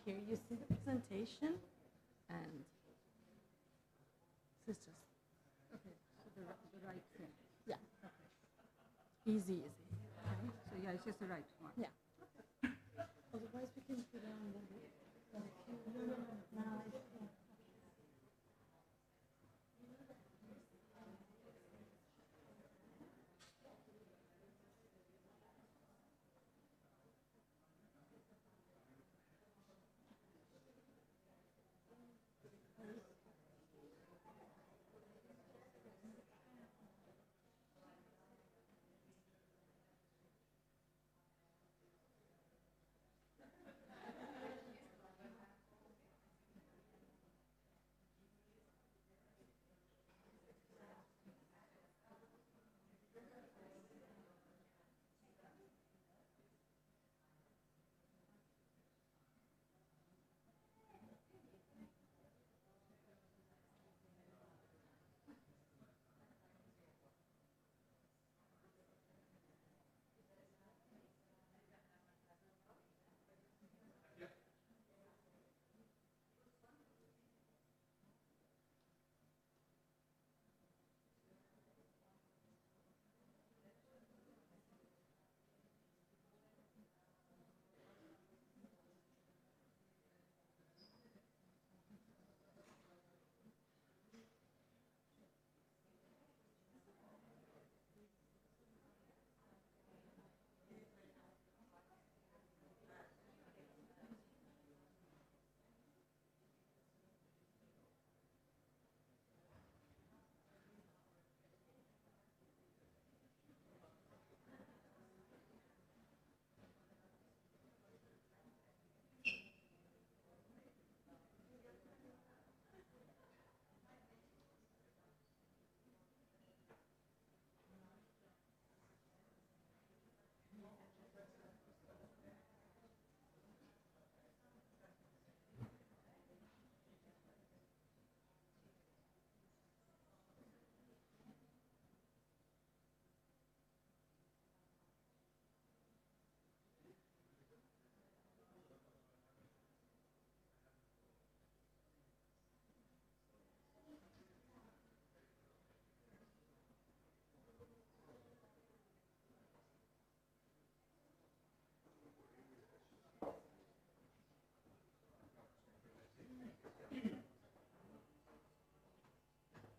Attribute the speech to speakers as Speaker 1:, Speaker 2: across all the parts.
Speaker 1: here you see the presentation, and this is just
Speaker 2: Okay, so the right thing.
Speaker 1: yeah,
Speaker 2: Okay.
Speaker 1: easy.
Speaker 2: Okay. So yeah, it's just the right one.
Speaker 1: Yeah. Otherwise, we can put on the now.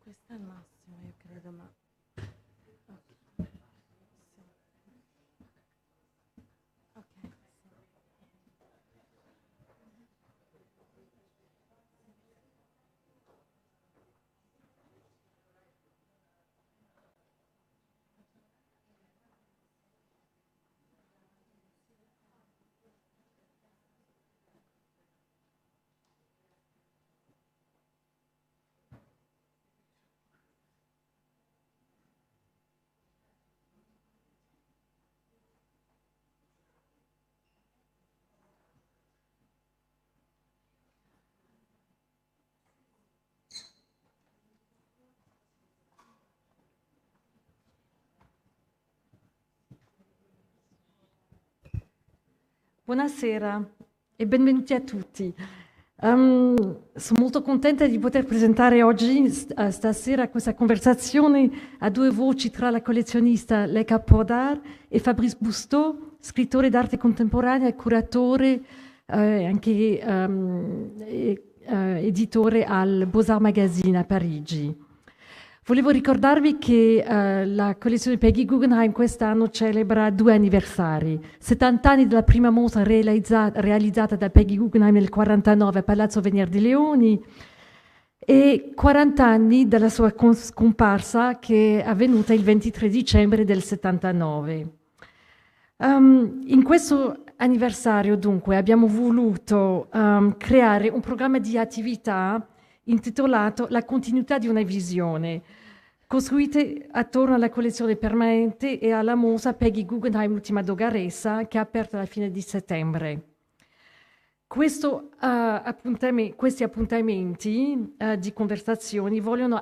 Speaker 1: Questo è il massimo, io credo, ma... Ok, sì. Ok, sì. Buonasera e benvenuti a tutti. Sono molto contenta di poter presentare oggi, stasera, questa conversazione a due voci tra la collezionista Lekha Poddar e Fabrice Bousteau, scrittore d'arte contemporanea e curatore, anche editore al Beaux Arts Magazine a Parigi. Volevo ricordarvi che la collezione Peggy Guggenheim quest'anno celebra 2 anniversari. 70 anni della prima mostra realizzata da Peggy Guggenheim nel 1949 a Palazzo Venier di Leoni e 40 anni dalla sua scomparsa che è avvenuta il 23 dicembre del 79. In questo anniversario, dunque, abbiamo voluto creare un programma di attività intitolato La continuità di una visione, costruite attorno alla collezione permanente e alla mostra Peggy Guggenheim, l'ultima dogaressa, che è aperta alla fine di settembre. Questi appuntamenti di conversazioni vogliono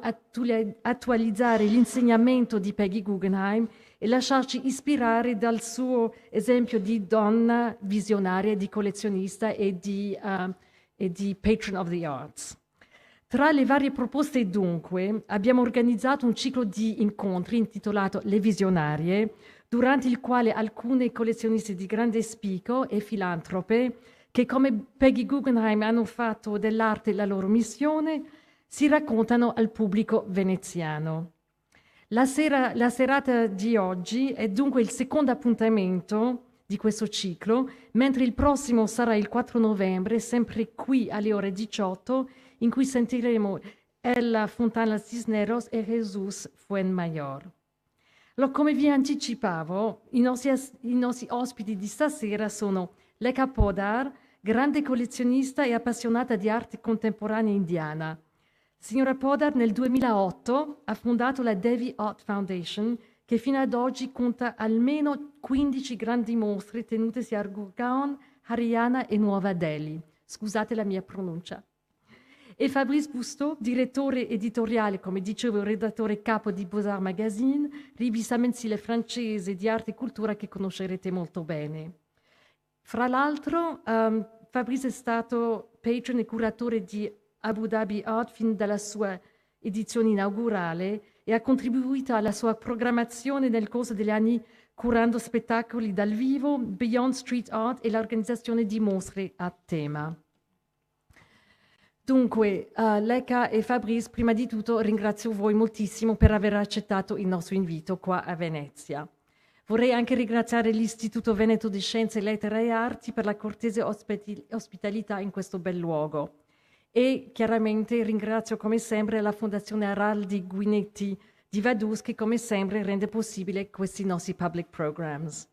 Speaker 1: attualizzare l'insegnamento di Peggy Guggenheim e lasciarci ispirare dal suo esempio di donna visionaria, di collezionista e di patron of the arts. Tra le varie proposte, dunque, abbiamo organizzato un ciclo di incontri intitolato Le Visionarie, durante il quale alcune collezioniste di grande spicco e filantrope, che come Peggy Guggenheim hanno fatto dell'arte la loro missione, si raccontano al pubblico veneziano. La serata di oggi è dunque il secondo appuntamento di questo ciclo, mentre il prossimo sarà il 4 novembre, sempre qui alle ore 18, in cui sentiremo Ella Fontana Cisneros e Jesus Fuenmayor. Allora, come vi anticipavo, i nostri ospiti di stasera sono Lekha Poddar, grande collezionista e appassionata di arte contemporanea indiana. Signora Poddar nel 2008 ha fondato la Devi Art Foundation, che fino ad oggi conta almeno 15 grandi mostre tenutesi a Gurgaon, Haryana e Nuova Delhi. Scusate la mia pronuncia. E Fabrice Bousteau, direttore editoriale, come dicevo, redattore capo di Beaux Arts Magazine, rivista mensile francese di arte e cultura che conoscerete molto bene. Fra l'altro, Fabrice è stato patron e curatore di Abu Dhabi Art fin dalla sua edizione inaugurale e ha contribuito alla sua programmazione nel corso degli anni curando spettacoli dal vivo, Beyond Street Art e l'organizzazione di mostre a tema. Dunque, Lekha e Fabrice, prima di tutto ringrazio voi moltissimo per aver accettato il nostro invito qua a Venezia. Vorrei anche ringraziare l'Istituto Veneto di Scienze, Lettere e Arti per la cortese ospitalità in questo bel luogo. E chiaramente ringrazio come sempre la Fondazione Araldi Guinetti di Vaduz che come sempre rende possibile questi nostri public programs.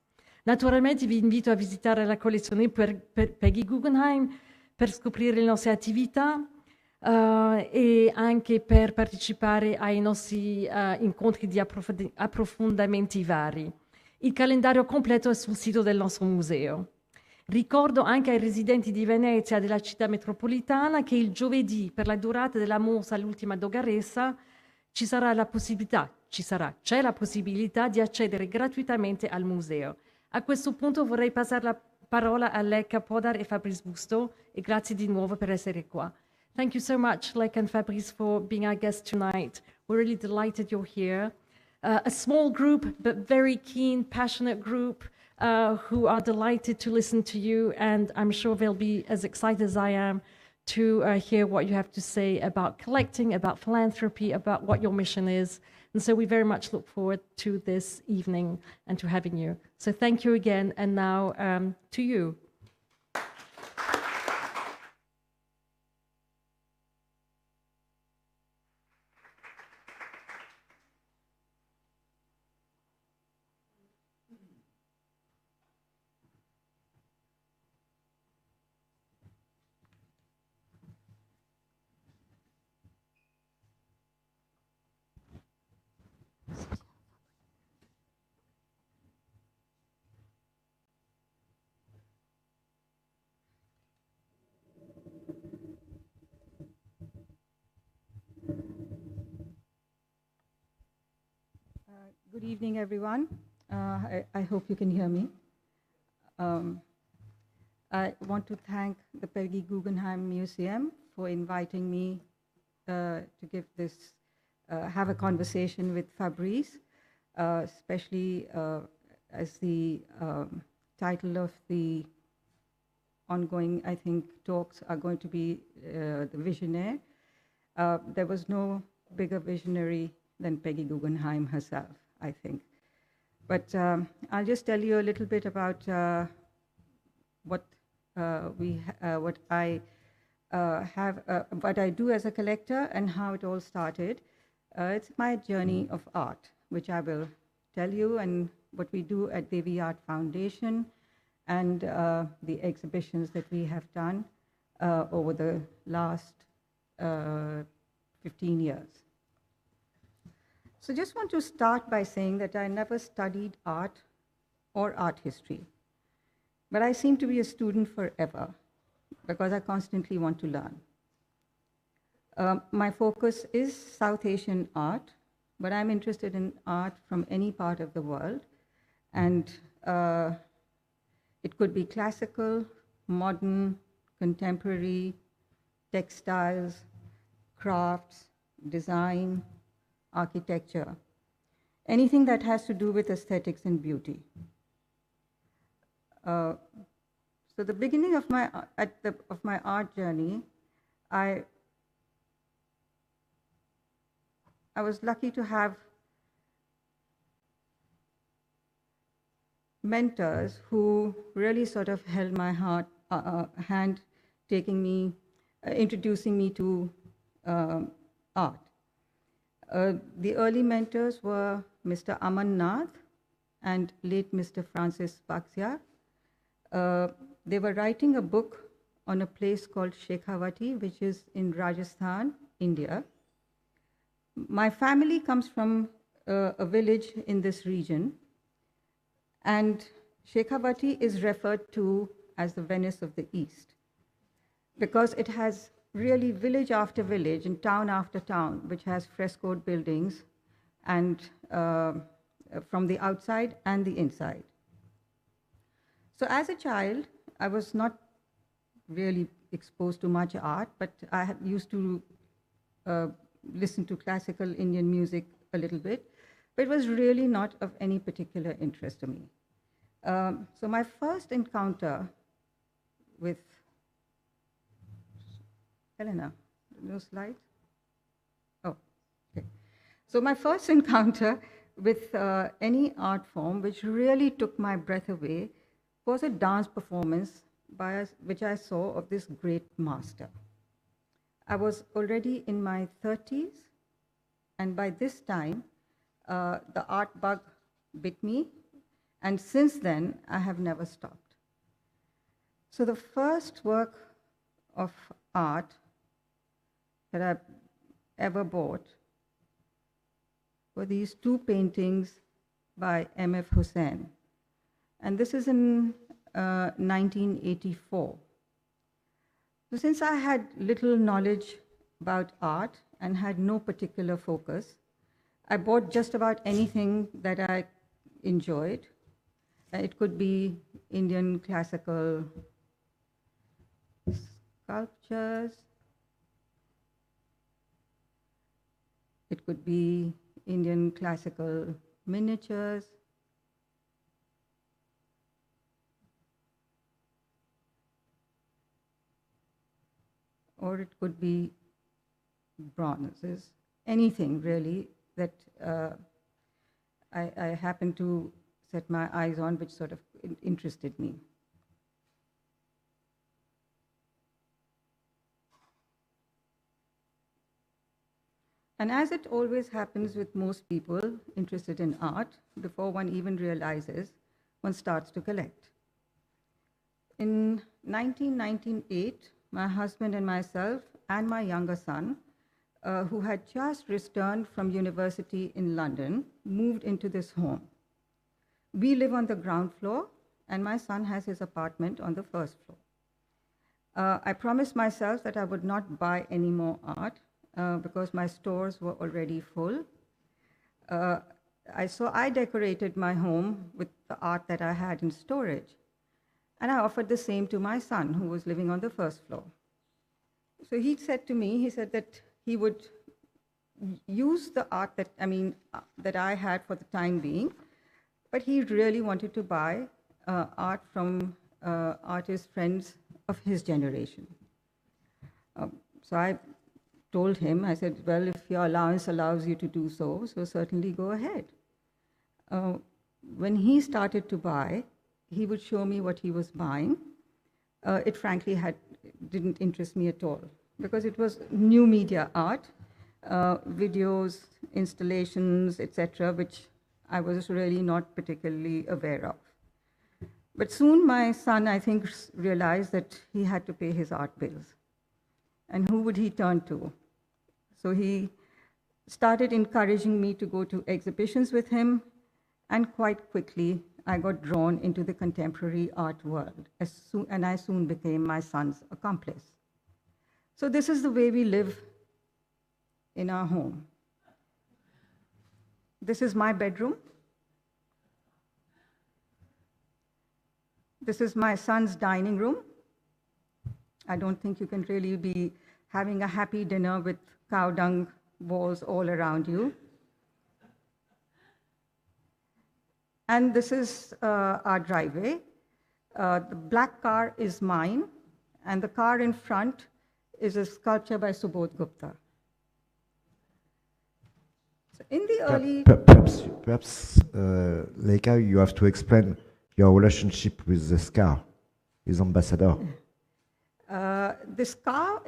Speaker 1: Naturalmente vi invito a visitare la collezione per Peggy Guggenheim per scoprire le nostre attività e anche per partecipare ai nostri incontri di approfondimenti vari. Il calendario completo è sul sito del nostro museo. Ricordo anche ai residenti di Venezia e della città metropolitana che il giovedì, per la durata della mostra L'ultima dogaressa, c'è la possibilità di accedere gratuitamente al museo. A questo punto vorrei passare la parola a Lekha Poddar e Fabrice Bousteau e grazie di nuovo per essere qua. Thank you so much, Lekha and Fabrice, for being our guests tonight. We're really delighted you're here. A small group, but very keen, passionate group who are delighted to listen to you, and I'm sure they'll be as excited as I am to hear what you have to say about collecting, about philanthropy, about what your mission is. And so we very much look forward to this evening and to having you. So thank you again, and now to you.
Speaker 2: Good evening, everyone. I hope you can hear me. I want to thank the Peggy Guggenheim Museum for inviting me to give this, have a conversation with Fabrice, especially as the title of the ongoing, I think, talks are going to be the visionary. There was no bigger visionary than Peggy Guggenheim herself, I think. But I'll just tell you a little bit about what I do as a collector and how it all started. It's my journey of art, which I will tell you, and what we do at Devi Art Foundation, and the exhibitions that we have done over the last 15 years. So just want to start by saying that I never studied art or art history, but I seem to be a student forever because I constantly want to learn. My focus is South Asian art, but I'm interested in art from any part of the world. And it could be classical, modern, contemporary, textiles, crafts, design, architecture, anything that has to do with aesthetics and beauty. So the beginning of my art journey, I was lucky to have mentors who really sort of held my hand, introducing me to art. The early mentors were Mr. Aman Nath and late Mr. Francis Baxia. They were writing a book on a place called Shekhawati, which is in Rajasthan, India. My family comes from a village in this region, and Shekhawati is referred to as the Venice of the East, because it has really village after village and town after town, which has frescoed buildings, and from the outside and the inside. So as a child, I was not really exposed to much art, but I used to listen to classical Indian music a little bit, but it was really not of any particular interest to me. So my first encounter with, Helena, no slides? Oh, okay. So my first encounter with any art form which really took my breath away was a dance performance which I saw of this great master. I was already in my 30s, and by this time, the art bug bit me, and since then, I have never stopped. So the first work of art that I ever bought were these two paintings by M.F. Hussain. And this is in 1984. So since I had little knowledge about art and had no particular focus, I bought just about anything that I enjoyed. It could be Indian classical sculptures. It could be Indian classical miniatures. Or it could be bronzes, anything really that I happened to set my eyes on, which sort of interested me. And as it always happens with most people interested in art, before one even realizes, one starts to collect. In 1998, my husband and myself and my younger son, who had just returned from university in London, moved into this home. We live on the ground floor, and my son has his apartment on the first floor. I promised myself that I would not buy any more art because my stores were already full. So I decorated my home with the art that I had in storage. And I offered the same to my son, who was living on the first floor. So he said to me, he said that he would use the art that I had for the time being, but he really wanted to buy art from artist friends of his generation. So I told him, I said, well, if your allowance allows you to do so, so certainly go ahead. When he started to buy, he would show me what he was buying. It frankly didn't interest me at all, because it was new media art, videos, installations, etc., which I was really not particularly aware of. But soon my son, I think, realized that he had to pay his art bills. And who would he turn to? So he started encouraging me to go to exhibitions with him, and quite quickly I got drawn into the contemporary art world, and I soon became my son's accomplice. So this is the way we live in our home. This is my bedroom. This is my son's dining room. I don't think you can really be having a happy dinner with cow dung balls all around you. And this is our driveway. The black car is mine, and the car in front is a sculpture by Subodh Gupta. So in the early...
Speaker 3: Perhaps Lekha, you have to explain your relationship with this car, his ambassador.
Speaker 2: This car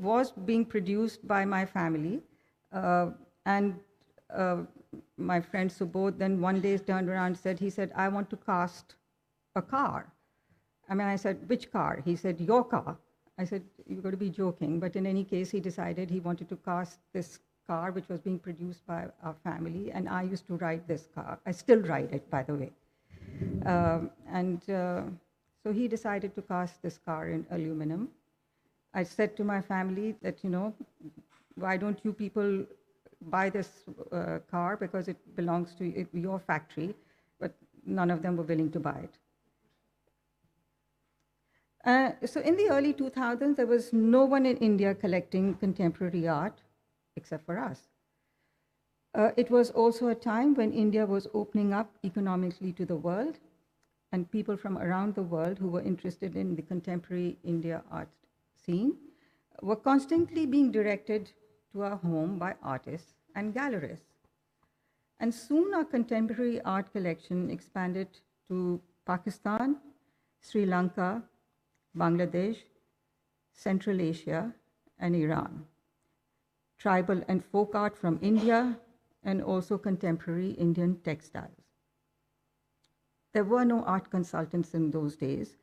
Speaker 2: was being produced by my family, and my friend Subodh then one day turned around and said, I want to cast a car. I mean, I said, which car? He said, your car. I said, you've got to be joking. But in any case, he decided he wanted to cast this car, which was being produced by our family, and I used to ride this car. I still ride it, by the way. So he decided to cast this car in aluminum. I said to my family that, why don't you people buy this car, because it belongs to your factory, but none of them were willing to buy it. So in the early 2000s, there was no one in India collecting contemporary art except for us. It was also a time when India was opening up economically to the world, and people from around the world who were interested in the contemporary India art scene were constantly being directed to our home by artists and gallerists. And soon our contemporary art collection expanded to Pakistan, Sri Lanka, Bangladesh, Central Asia, and Iran. Tribal and folk art from India, and also contemporary Indian textiles. There were no art consultants in those days,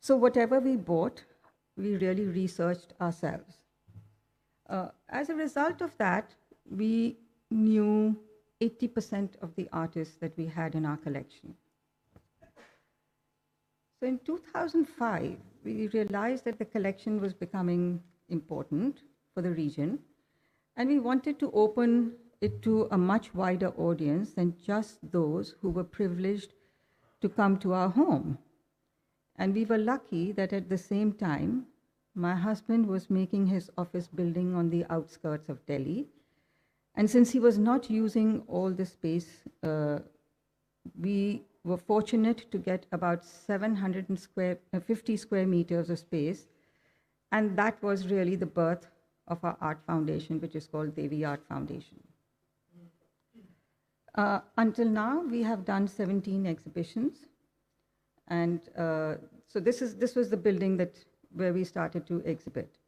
Speaker 2: so whatever we bought, we really researched ourselves. As a result of that, we knew 80% of the artists that we had in our collection. So in 2005, we realized that the collection was becoming important for the region, and we wanted to open it to a much wider audience than just those who were privileged to come to our home. And we were lucky that at the same time, my husband was making his office building on the outskirts of Delhi. And since he was not using all the space, we were fortunate to get about 750 square meters of space. And that was really the birth of our art foundation, which is called Devi Art Foundation. Until now, we have done 17 exhibitions. And so this was the building where we started to exhibit.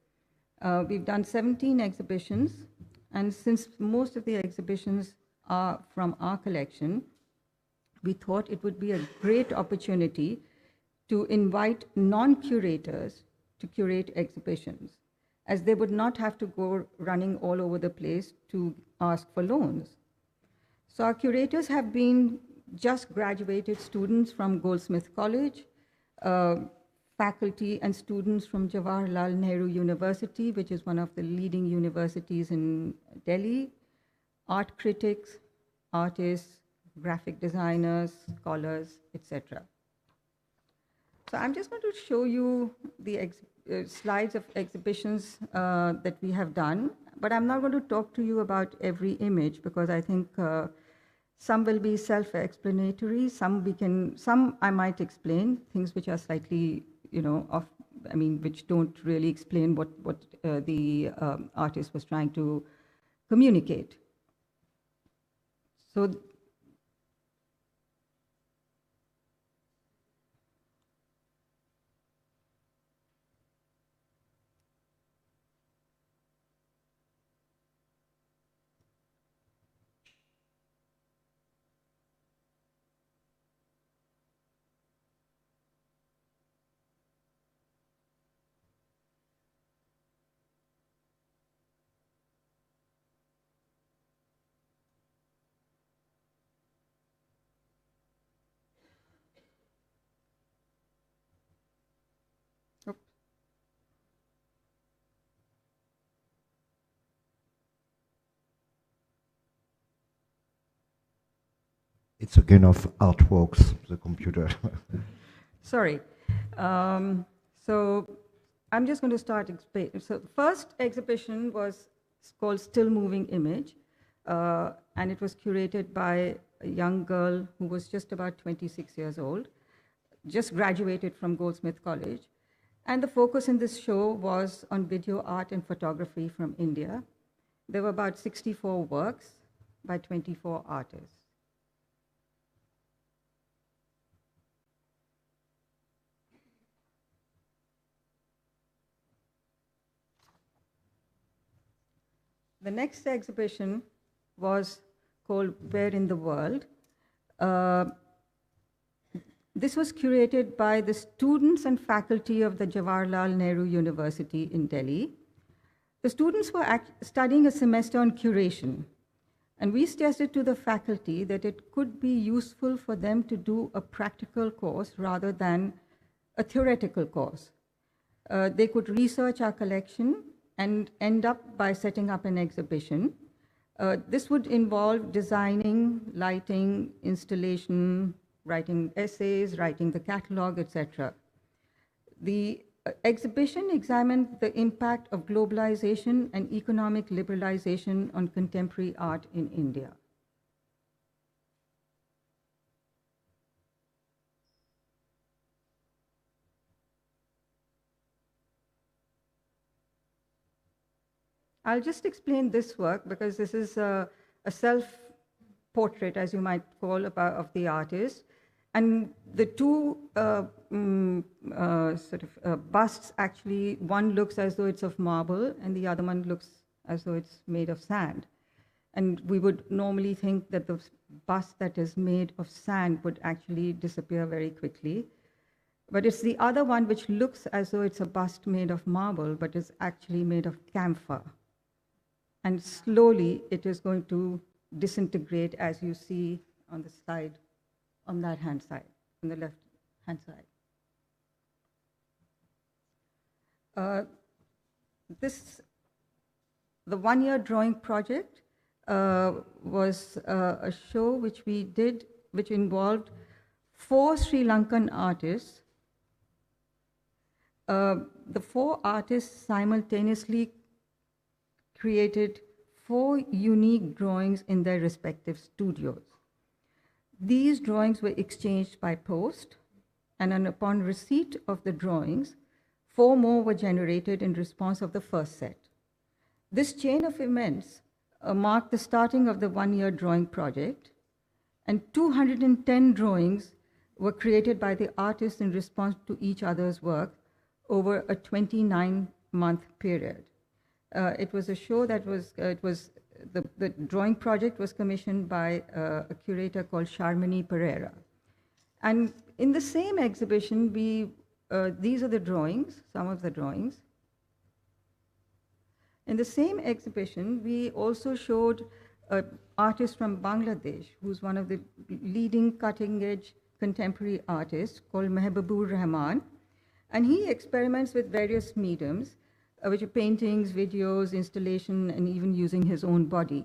Speaker 2: We've done 17 exhibitions. And since most of the exhibitions are from our collection, we thought it would be a great opportunity to invite non-curators to curate exhibitions, as they would not have to go running all over the place to ask for loans. So our curators have been just graduated students from Goldsmith College, faculty and students from Jawaharlal Nehru University, which is one of the leading universities in Delhi, art critics, artists, graphic designers, scholars, etc. So I'm just going to show you the slides of exhibitions that we have done, but I'm not going to talk to you about every image, because I think some will be self-explanatory, some I might explain, things which are slightly, which don't really explain what the artist was trying to communicate. So
Speaker 3: It's a kind of artworks, the computer.
Speaker 2: Sorry. So I'm just going to start explaining. So the first exhibition was called Still Moving Image, and it was curated by a young girl who was just about 26 years old, just graduated from Goldsmith College. And the focus in this show was on video art and photography from India. There were about 64 works by 24 artists. The next exhibition was called Where in the World. This was curated by the students and faculty of the Jawaharlal Nehru University in Delhi. The students were studying a semester on curation, and we suggested to the faculty that it could be useful for them to do a practical course rather than a theoretical course. They could research our collection and end up by setting up an exhibition. This would involve designing, lighting, installation, writing essays, writing the catalog, etc. The exhibition examined the impact of globalization and economic liberalization on contemporary art in India. I'll just explain this work because this is a self-portrait, as you might call, of the artist. And the two busts, actually, one looks as though it's of marble and the other one looks as though it's made of sand. And we would normally think that the bust that is made of sand would actually disappear very quickly. But it's the other one which looks as though it's a bust made of marble, but is actually made of camphor. And slowly it is going to disintegrate, as you see on the side, on that hand side, on the left hand side. The one-year drawing project was a show which we did, which involved 4 Sri Lankan artists. The 4 artists simultaneously created 4 unique drawings in their respective studios. These drawings were exchanged by post, and upon receipt of the drawings, 4 more were generated in response of the first set. This chain of events marked the starting of the one-year drawing project, and 210 drawings were created by the artists in response to each other's work over a 29-month period. It was a show that was, the drawing project was commissioned by a curator called Sharmini Pereira. And in the same exhibition, these are the drawings, some of the drawings. In the same exhibition, we also showed an artist from Bangladesh, who's one of the leading cutting-edge contemporary artists, called Mehbubur Rahman. And he experiments with various mediums, which are paintings, videos, installation, and even using his own body.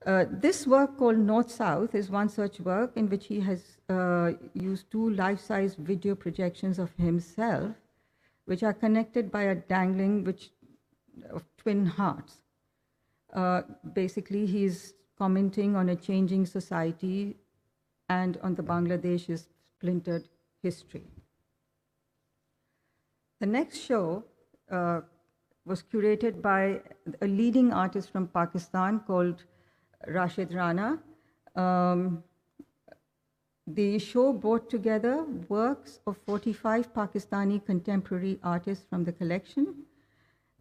Speaker 2: This work called North-South is one such work in which he has used 2 life-size video projections of himself, which are connected by a dangling of twin hearts. Basically, he's commenting on a changing society and on the Bangladesh's splintered history. The next show was curated by a leading artist from Pakistan called Rashid Rana. The show brought together works of 45 Pakistani contemporary artists from the collection.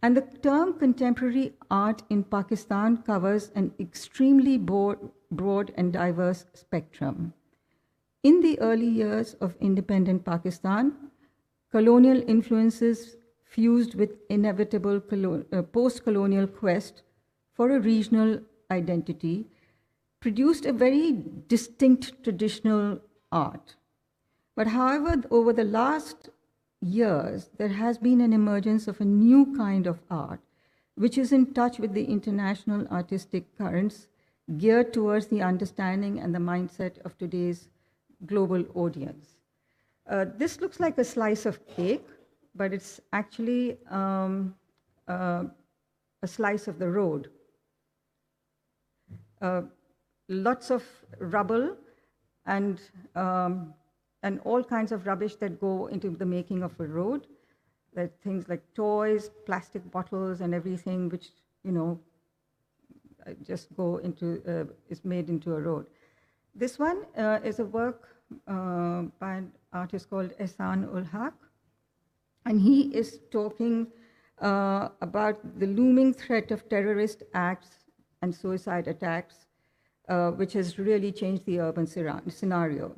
Speaker 2: And the term contemporary art in Pakistan covers an extremely broad and diverse spectrum. In the early years of independent Pakistan, colonial influences fused with inevitable post-colonial quest for a regional identity produced a very distinct traditional art. But however, over the last years, there has been an emergence of a new kind of art, which is in touch with the international artistic currents geared towards the understanding and the mindset of today's global audience. This looks like a slice of cake, but it's actually a slice of the road. Lots of rubble and all kinds of rubbish that go into the making of a road. There are things like toys, plastic bottles, and everything which, just go into, is made into a road. This one is a work by an artist called Ehsan ul Haq, and he is talking about the looming threat of terrorist acts and suicide attacks, which has really changed the urban scenario.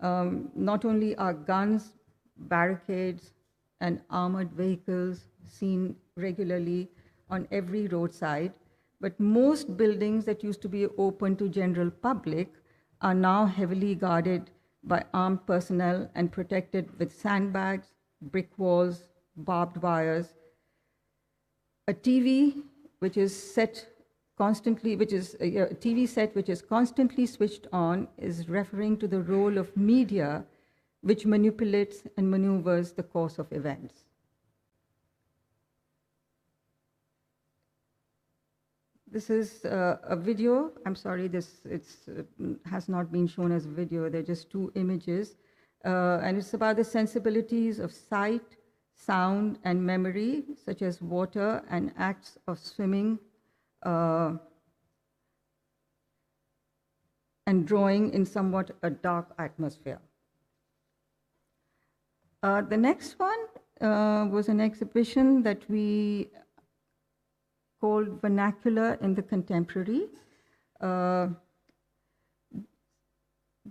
Speaker 2: Not only are guns, barricades, and armored vehicles seen regularly on every roadside, but most buildings that used to be open to general public are now heavily guarded by armed personnel and protected with sandbags, brick walls, barbed wires. A TV which is set constantly, which is a TV set which is constantly switched on, is referring to the role of media which manipulates and maneuvers the course of events. This is a video. I'm sorry, has not been shown as a video. They're just two images. And it's about the sensibilities of sight, sound, and memory, such as water and acts of swimming and drawing in somewhat a dark atmosphere. The next one was an exhibition that we called Vernacular in the Contemporary.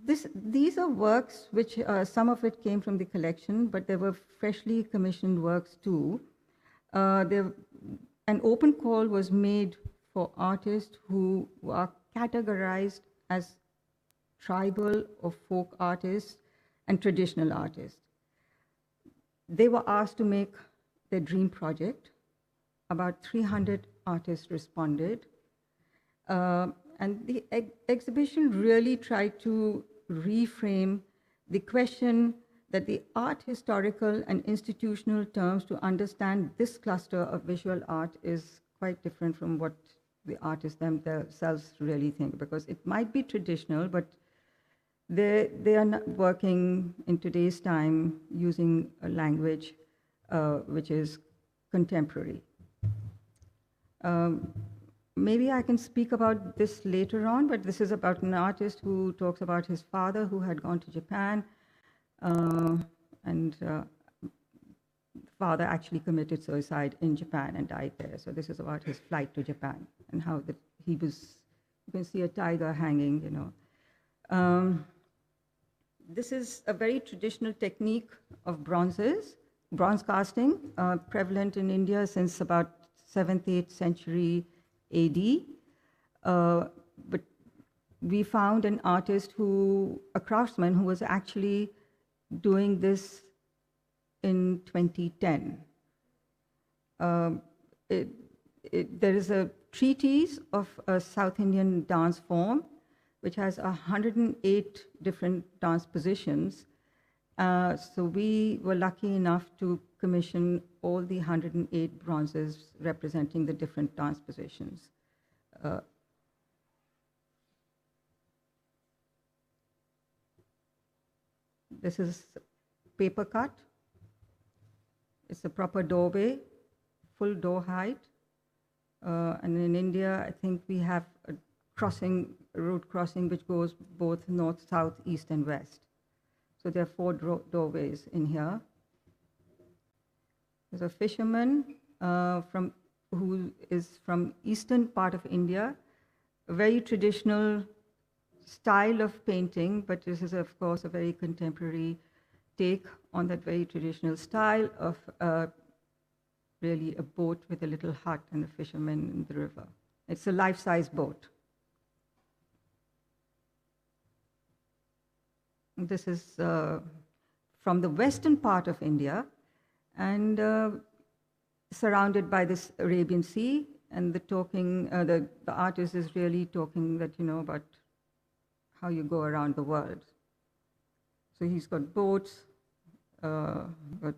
Speaker 2: These are works which, some of it came from the collection, but there were freshly commissioned works too. An open call was made for artists who are categorized as tribal or folk artists and traditional artists. They were asked to make their dream project. About 300 artists responded. And the exhibition really tried to reframe the question that the art historical and institutional terms to understand this cluster of visual art is quite different from what the artists themselves really think, because it might be traditional, but they are not working in today's time using a language which is contemporary. Maybe I can speak about this later on, but this is about an artist who talks about his father who had gone to Japan, and father actually committed suicide in Japan and died there. So this is about his flight to Japan and how you can see a tiger hanging, This is a very traditional technique of bronze casting, prevalent in India since about 7th, 8th century AD. But we found an artist a craftsman who was actually doing this in 2010. There is a treatise of a South Indian dance form which has 108 different dance positions. So we were lucky enough to commission all the 108 bronzes representing the different dance positions. This is paper cut. It's a proper doorway, full door height. And in India, I think we have a road crossing which goes both north, south, east, and west. So there are 4 doorways in here. There's a fisherman who is from eastern part of India, a very traditional style of painting, but this is, of course, a very contemporary take on that very traditional style of really a boat with a little hut and a fisherman in the river. It's a life-size boat. This is from the western part of India and surrounded by this Arabian Sea, and the talking, the artist is really talking that, about how you go around the world. So he's got boats, got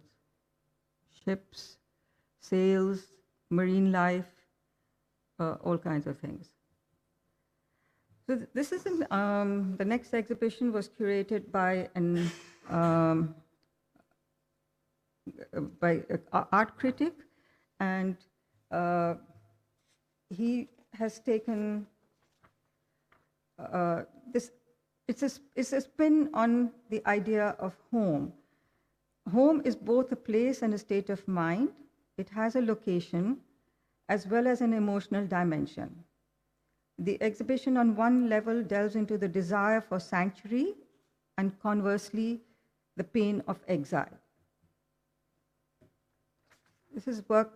Speaker 2: ships, sails, marine life, all kinds of things. So this is the next exhibition was curated by an art critic, and he has taken this. It's a spin on the idea of home. Home is both a place and a state of mind. It has a location as well as an emotional dimension. The exhibition on one level delves into the desire for sanctuary and conversely, the pain of exile. This is work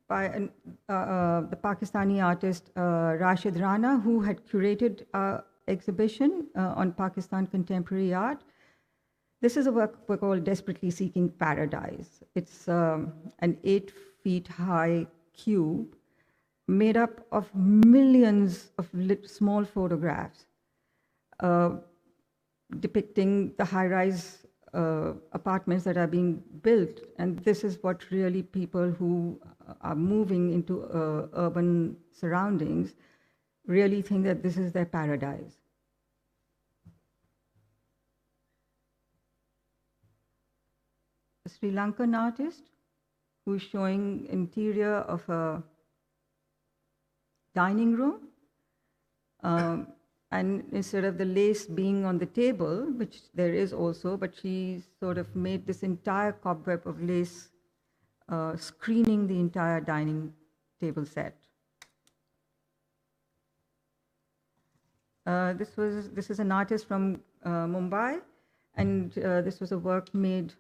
Speaker 2: by the Pakistani artist Rashid Rana, who had curated an exhibition on Pakistan contemporary art. This is a work called Desperately Seeking Paradise. It's an 8 feet high cube made up of millions of small photographs depicting the high-rise apartments that are being built. And this is what really people who are moving into urban surroundings really think that this is their paradise. A Sri Lankan artist who's showing interior of a dining room, and instead of the lace being on the table, which there is also, but she sort of made this entire cobweb of lace screening the entire dining table set. This is an artist from Mumbai, and this was a work made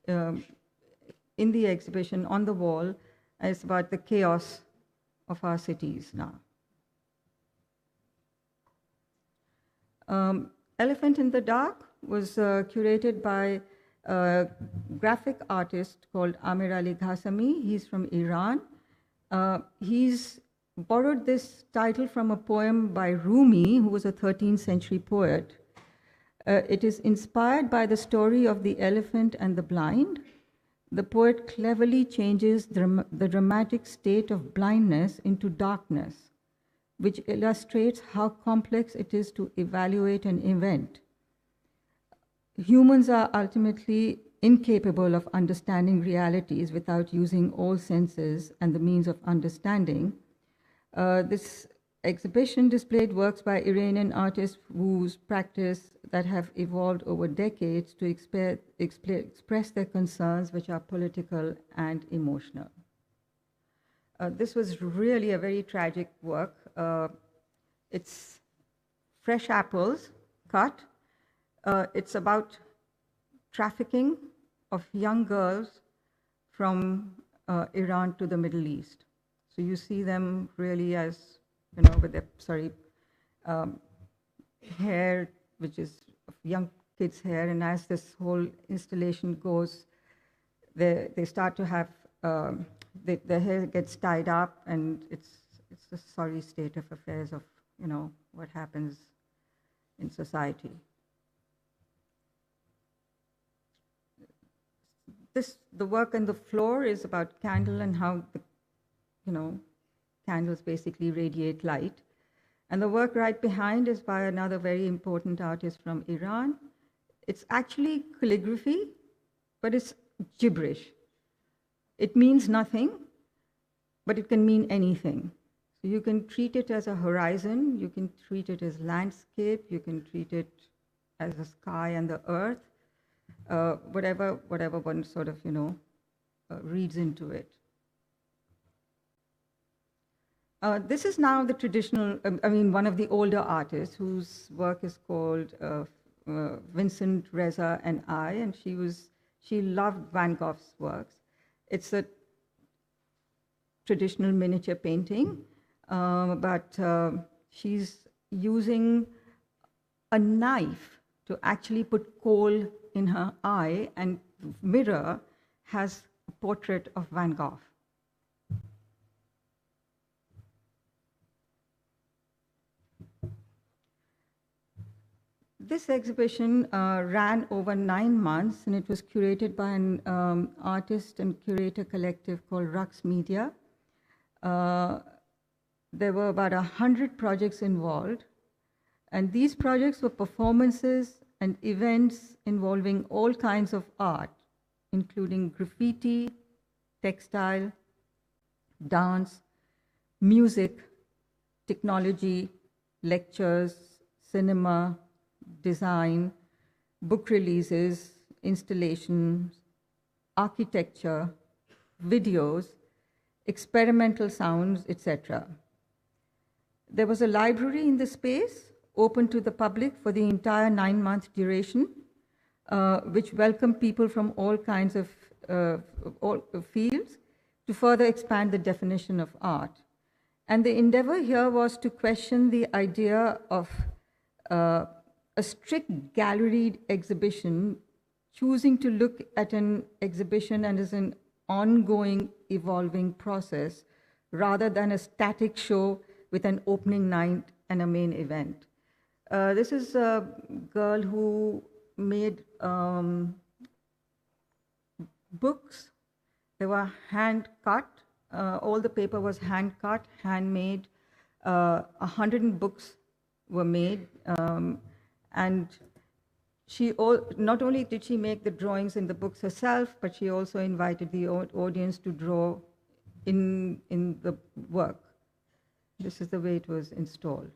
Speaker 2: in the exhibition on the wall. It's about the chaos of our cities now. Elephant in the Dark was curated by a graphic artist called Amir Ali Ghasami. He's from Iran. He's borrowed this title from a poem by Rumi, who was a 13th century poet. It is inspired by the story of the elephant and the blind. The poet cleverly changes the dramatic state of blindness into darkness, which illustrates how complex it is to evaluate an event. Humans are ultimately incapable of understanding realities without using all senses and the means of understanding. This exhibition displayed works by Iranian artists whose practice that have evolved over decades to express their concerns, which are political and emotional. This was really a very tragic work. It's fresh apples cut. It's about trafficking of young girls from Iran to the Middle East. So you see them really as, with their, hair, which is of young kids' hair, and as this whole installation goes, they start to have, the hair gets tied up, and it's a sorry state of affairs of, what happens in society. The work on the floor is about candle and how candles basically radiate light. And the work right behind is by another very important artist from Iran. It's actually calligraphy, but it's gibberish. It means nothing, but it can mean anything. So you can treat it as a horizon, you can treat it as landscape, you can treat it as the sky and the earth, whatever one sort of, reads into it. This is now the traditional, one of the older artists whose work is called Vincent, Reza, and I, and she loved Van Gogh's works. It's a traditional miniature painting, but she's using a knife to actually put coal in her eye, and mirror has a portrait of Van Gogh. This exhibition ran over 9 months, and it was curated by an artist and curator collective called Rux Media. There were about 100 projects involved, and these projects were performances and events involving all kinds of art, including graffiti, textile, dance, music, technology, lectures, cinema, design, book releases, installations, architecture, videos, experimental sounds, etc. There was a library in the space, open to the public for the entire 9-month duration, which welcomed people from all kinds of all fields to further expand the definition of art. And the endeavor here was to question the idea of a strict galleried exhibition, choosing to look at an exhibition and as an ongoing, evolving process, rather than a static show with an opening night and a main event. This is a girl who made books. They were hand cut. All the paper was hand cut, handmade. 100 books were made. And she not only did she make the drawings in the books herself, but she also invited the audience to draw in the work. This is the way it was installed.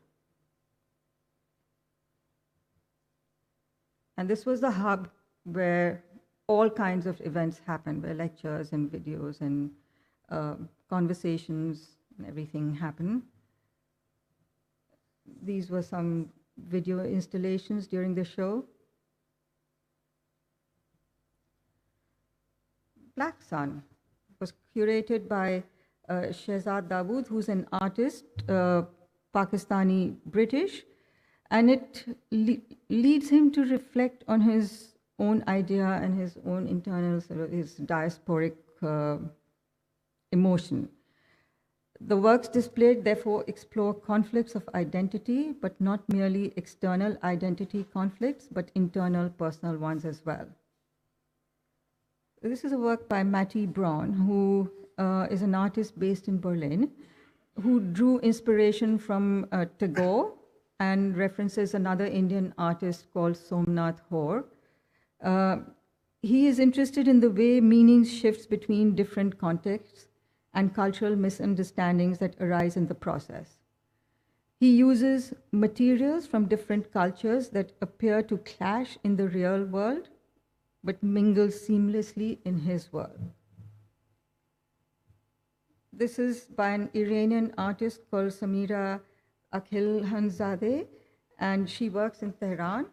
Speaker 2: And this was the hub where all kinds of events happened, where lectures and videos and conversations and everything happened. These were some video installations during the show. Black Sun was curated by Shehzad Dawood, who's an artist, Pakistani-British, and it leads him to reflect on his own idea and his own internal, sort of his diasporic emotion. The works displayed, therefore, explore conflicts of identity, but not merely external identity conflicts, but internal, personal ones as well. This is a work by Mattie Braun, who is an artist based in Berlin, who drew inspiration from Tagore and references another Indian artist called Somnath Hoare. He is interested in the way meaning shifts between different contexts and cultural misunderstandings that arise in the process. He uses materials from different cultures that appear to clash in the real world, but mingle seamlessly in his world. This is by an Iranian artist called Samira Akhilhanzadeh, and she works in Tehran.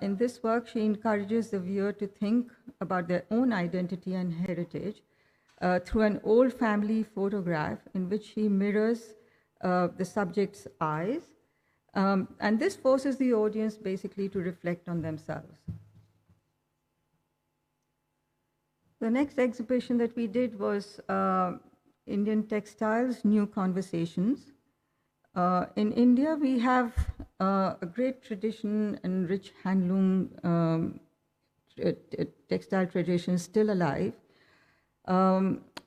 Speaker 2: In this work, she encourages the viewer to think about their own identity and heritage through an old family photograph in which she mirrors the subject's eyes. And this forces the audience basically to reflect on themselves. The next exhibition that we did was Indian Textiles, New Conversations. In India, we have a great tradition and rich handloom textile tradition still alive.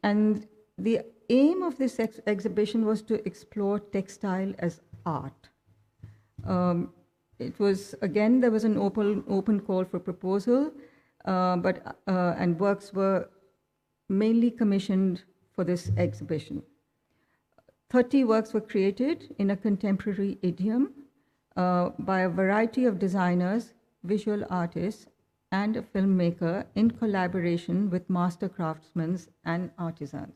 Speaker 2: And the aim of this exhibition was to explore textile as art. It was, again, there was an open call for proposal, and works were mainly commissioned for this exhibition. 30 works were created in a contemporary idiom by a variety of designers, visual artists, and a filmmaker in collaboration with master craftsmen and artisans.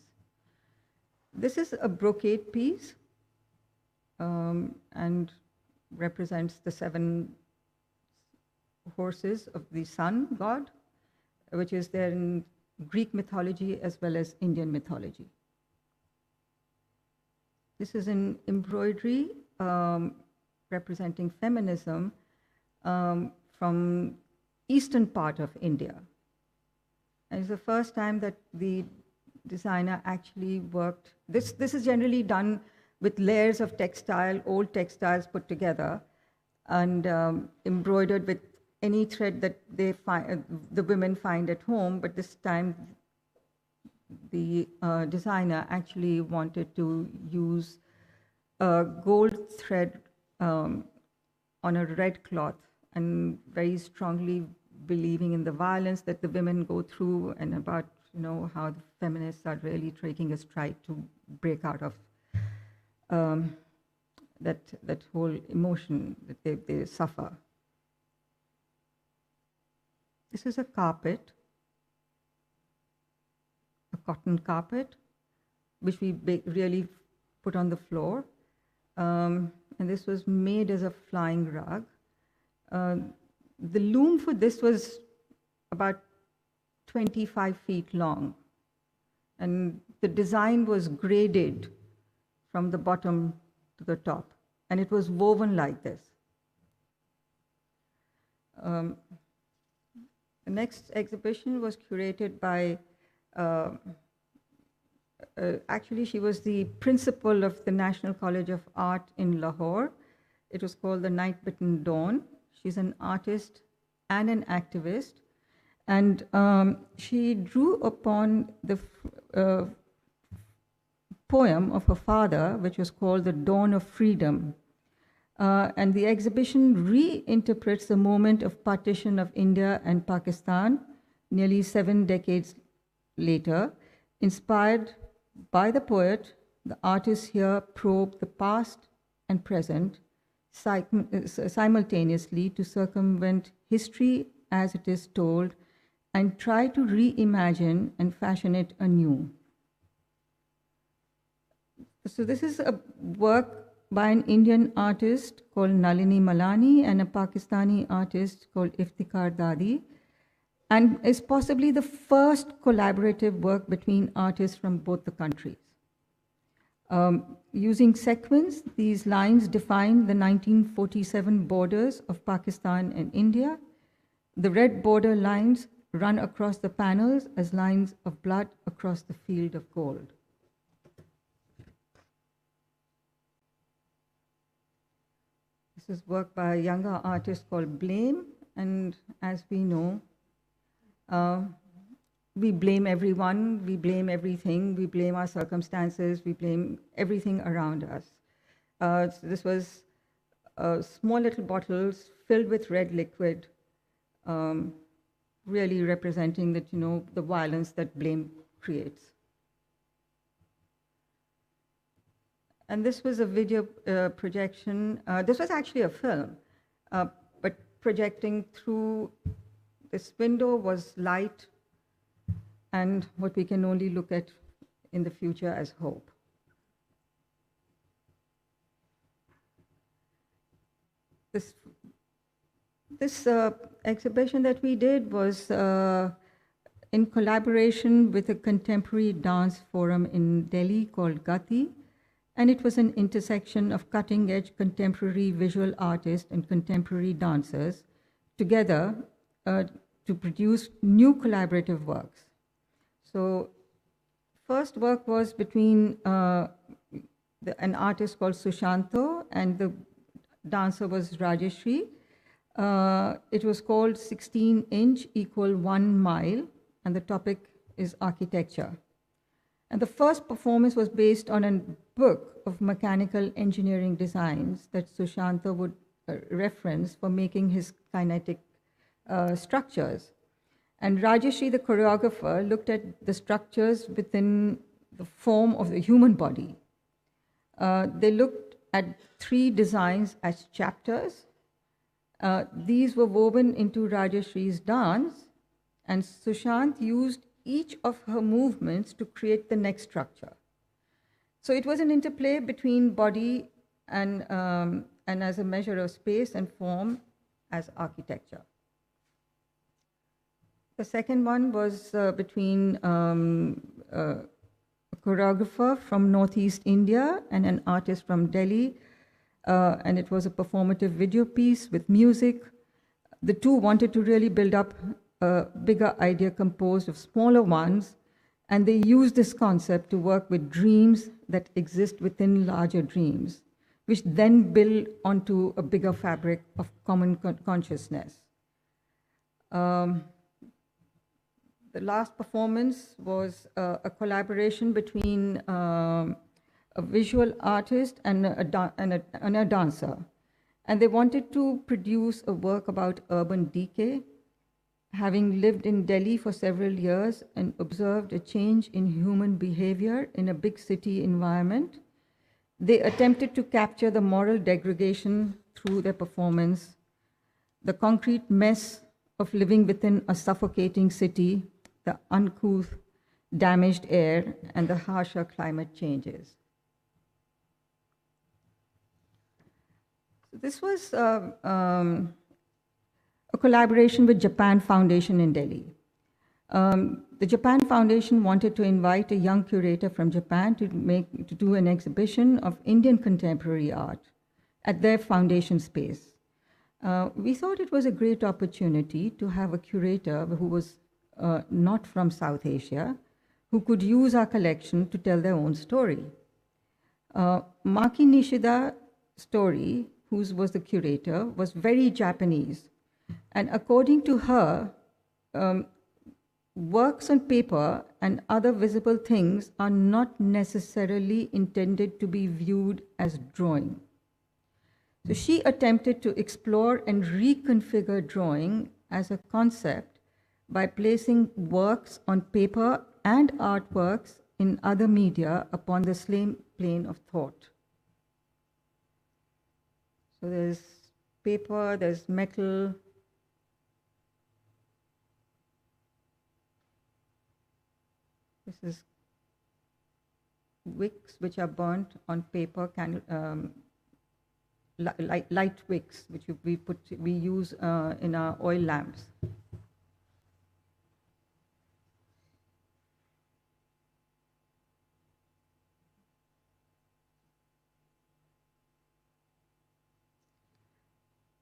Speaker 2: This is a brocade piece and represents the 7 horses of the sun god, which is there in Greek mythology as well as Indian mythology. This is an embroidery representing feminism from eastern part of India. And it's the first time that the designer actually worked. This is generally done with layers of textile, old textiles put together. and embroidered with any thread that they find, the women find at home, but this time the designer actually wanted to use gold thread on a red cloth, and very strongly believing in the violence that the women go through, and about how the feminists are really taking a stride to break out of that whole emotion that they suffer. This is a carpet, a cotton carpet, which we really put on the floor. And this was made as a flying rug. The loom for this was about 25 feet long. And the design was graded from the bottom to the top. And it was woven like this. The next exhibition was curated by, actually she was the principal of the National College of Art in Lahore. It was called The Night-Bitten Dawn. She's an artist and an activist. And she drew upon the poem of her father, which was called The Dawn of Freedom. And the exhibition reinterprets the moment of partition of India and Pakistan nearly 7 decades later. Inspired by the poet, the artists here probe the past and present simultaneously to circumvent history as it is told and try to reimagine and fashion it anew. So this is a work by an Indian artist called Nalini Malani and a Pakistani artist called Iftikhar Dadi, and is possibly the first collaborative work between artists from both the countries. Using sequins, these lines define the 1947 borders of Pakistan and India. The red border lines run across the panels as lines of blood across the field of gold. This is work by a younger artist called Blame, and as we know, we blame everyone, we blame everything, we blame our circumstances, we blame everything around us. So this was small little bottles filled with red liquid, really representing that, the violence that blame creates. And this was a video projection. This was actually a film, but projecting through this window was light and what we can only look at in the future as hope. This exhibition that we did was in collaboration with a contemporary dance forum in Delhi called Gati. And it was an intersection of cutting-edge contemporary visual artists and contemporary dancers together to produce new collaborative works. So first work was between an artist called Sushanto and the dancer was Rajeshri. It was called 16" = 1 mile, and the topic is architecture. And the first performance was based on a book of mechanical engineering designs that Sushanta would reference for making his kinetic structures. And Rajeshri, the choreographer, looked at the structures within the form of the human body. They looked at 3 designs as chapters. These were woven into Rajeshri's dance, and Sushant used each of her movements to create the next structure. So it was an interplay between body and as a measure of space and form as architecture. The second one was between a choreographer from Northeast India and an artist from Delhi, and it was a performative video piece with music. The two wanted to really build up a bigger idea composed of smaller ones, and they used this concept to work with dreams that exist within larger dreams. which then build onto a bigger fabric of common consciousness. The last performance was a collaboration between a visual artist and a dancer. And they wanted to produce a work about urban decay. Having lived in Delhi for several years and observed a change in human behavior in a big city environment, they attempted to capture the moral degradation through their performance, the concrete mess of living within a suffocating city, the uncouth, damaged air, and the harsher climate changes. This was a collaboration with Japan Foundation in Delhi. The Japan Foundation wanted to invite a young curator from Japan to do an exhibition of Indian contemporary art at their foundation space. We thought it was a great opportunity to have a curator who was not from South Asia, who could use our collection to tell their own story. Maki Nishida's story, who was the curator, was very Japanese. And according to her, works on paper and other visible things are not necessarily intended to be viewed as drawing. So she attempted to explore and reconfigure drawing as a concept by placing works on paper and artworks in other media upon the same plane of thought. So there's paper, there's metal. This is wicks which are burnt on paper, light wicks, which we use in our oil lamps.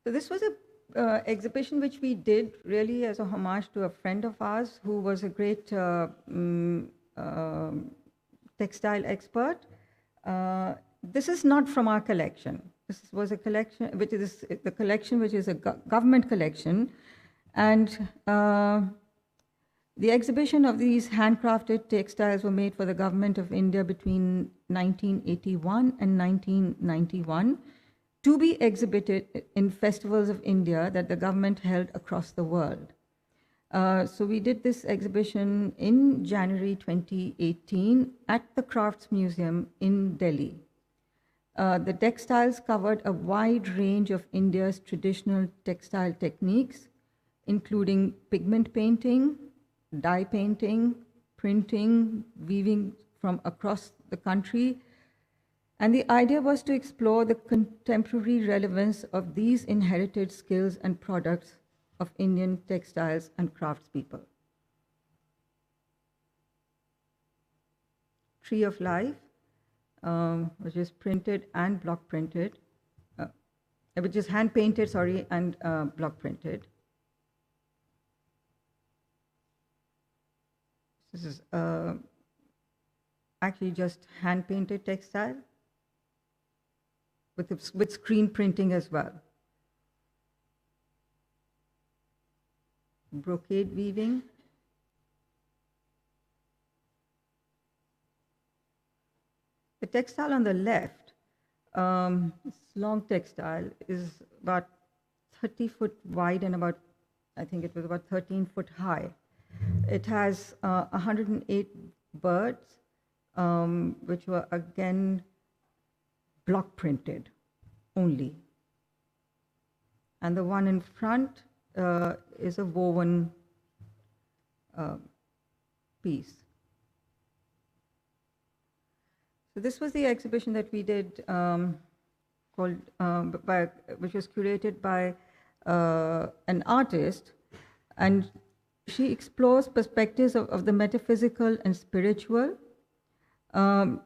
Speaker 2: So this was a exhibition which we did really as a homage to a friend of ours who was a great textile expert. This is not from our collection. This was a collection, which is the collection which is a government collection. And the exhibition of these handcrafted textiles were made for the government of India between 1981 and 1991. To be exhibited in festivals of India that the government held across the world. So we did this exhibition in January 2018 at the Crafts Museum in Delhi. The textiles covered a wide range of India's traditional textile techniques, including pigment painting, dye painting, printing, weaving from across the country. And the idea was to explore the contemporary relevance of these inherited skills and products of Indian textiles and craftspeople. Tree of Life, which is printed and block printed, which is hand painted, sorry, and block printed. This is actually just hand painted textile, with screen printing as well. Brocade weaving. The textile on the left, this long textile, is about 30 foot wide and about, I think it was about 13 foot high. It has 108 birds, which were again block printed only. And the one in front is a woven piece. So this was the exhibition that we did called, which was curated by an artist, and she explores perspectives of the metaphysical and spiritual.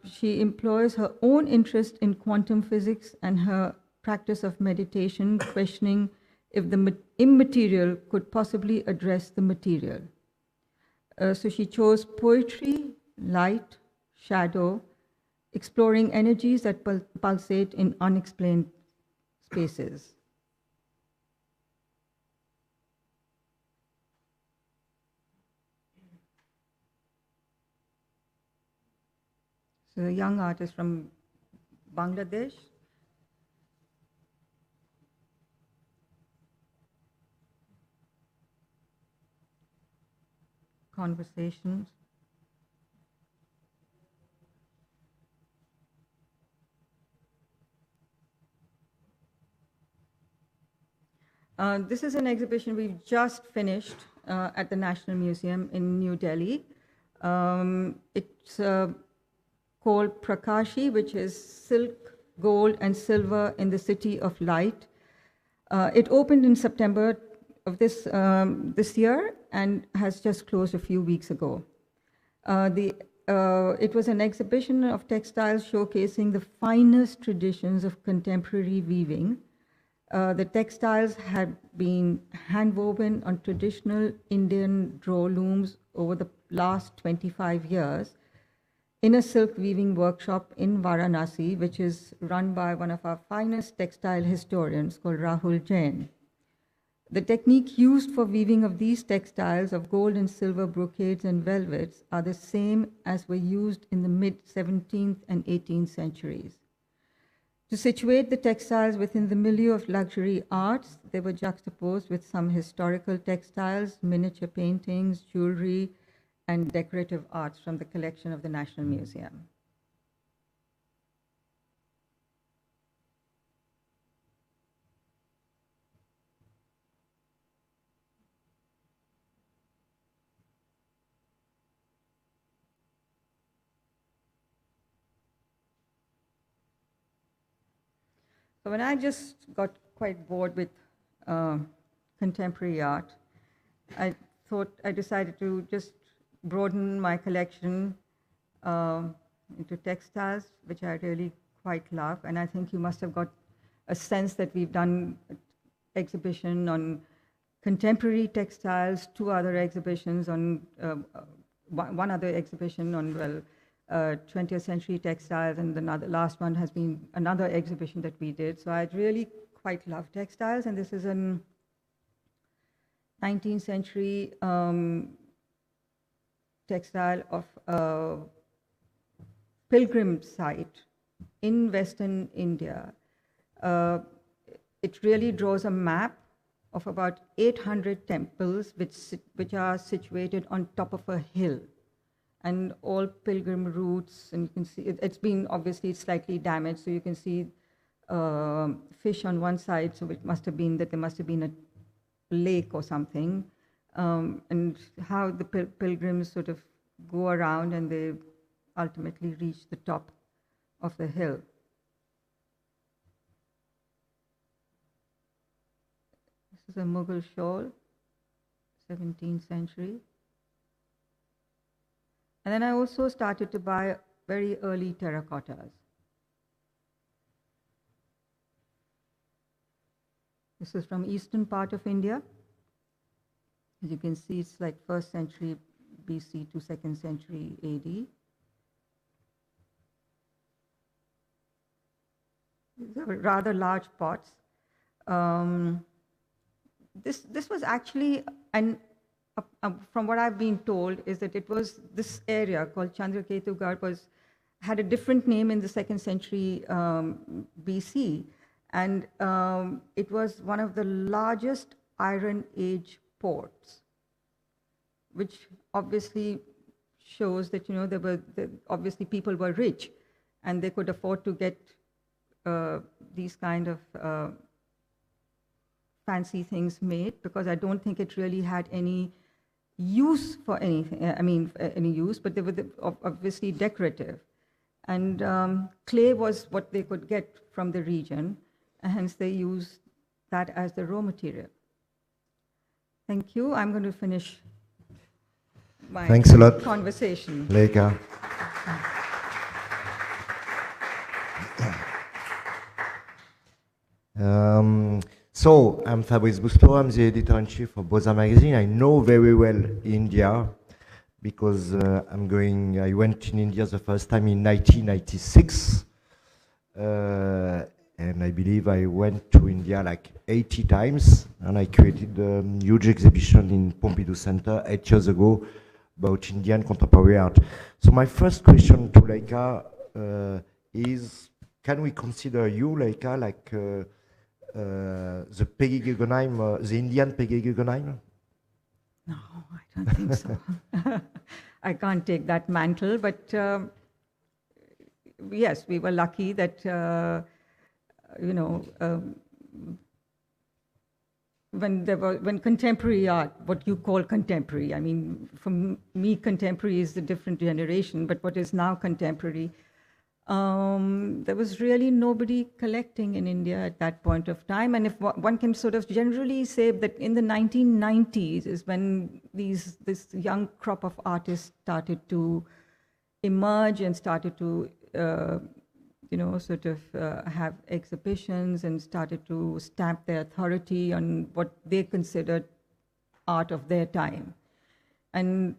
Speaker 2: She employs her own interest in quantum physics and her practice of meditation, questioning if the immaterial could possibly address the material. So she chose poetry, light, shadow, exploring energies that pulsate in unexplained spaces. So a young artist from Bangladesh. Conversations. This is an exhibition we've just finished at the National Museum in New Delhi. It's called Prakashi, which is silk, gold, and silver in the city of light. It opened in September of this year and has just closed a few weeks ago. It was an exhibition of textiles showcasing the finest traditions of contemporary weaving. The textiles had been hand-woven on traditional Indian draw looms over the last 25 years in a silk weaving workshop in Varanasi, which is run by one of our finest textile historians called Rahul Jain. The technique used for weaving of these textiles of gold and silver brocades and velvets are the same as were used in the mid-17th and 18th centuries. To situate the textiles within the milieu of luxury arts, they were juxtaposed with some historical textiles, miniature paintings, jewelry, and decorative arts from the collection of the National Museum. So when I just got quite bored with contemporary art, I decided to just broaden my collection into textiles, which I really quite love. And I think you must have got a sense that we've done an exhibition on contemporary textiles, two other exhibitions on, one other exhibition on, 20th century textiles, and the last one has been another exhibition that we did. So I really quite love textiles, and this is an 19th century textile of a pilgrim site in Western India. It really draws a map of about 800 temples which are situated on top of a hill, and all pilgrim routes, and you can see, it's been obviously slightly damaged, so you can see fish on one side, so it must have been that there must have been a lake or something, and how the pilgrims sort of go around and they ultimately reach the top of the hill. This is a Mughal shawl, 17th century. And then I also started to buy very early terracottas. This is from eastern part of India. As you can see, it's like 1st century BC to 2nd century AD. These are rather large pots. This was actually, from what I've been told, is that it was this area called Chandraketugarh had a different name in the 2nd century BC, and it was one of the largest Iron Age ports, which obviously shows that obviously people were rich, and they could afford to get these kind of fancy things made, because I don't think it really had any use for anything, any use, but they were obviously decorative. And clay was what they could get from the region, and hence they used that as the raw material. Thank you. I'm going to finish my
Speaker 3: Thanks a lot,
Speaker 2: conversation.
Speaker 3: Lekha. So, I'm Fabrice Bousteau, I'm the editor-in-chief of Beaux Arts Magazine. I know very well India because I went in India the first time in 1996, and I believe I went to India like 80 times, and I created a huge exhibition in Pompidou Center 8 years ago about Indian contemporary art. So my first question to Lekha is, can we consider you, Lekha, like the Peggy Guggenheim, the Indian Peggy Guggenheim?
Speaker 2: No, I don't think so. I can't take that mantle, but yes, we were lucky that, when contemporary art, what you call contemporary, I mean, for me, contemporary is a different generation, but what is now contemporary, there was really nobody collecting in India at that point of time. And if one can sort of generally say that in the 1990s is when this young crop of artists started to emerge and started to, have exhibitions and started to stamp their authority on what they considered art of their time. And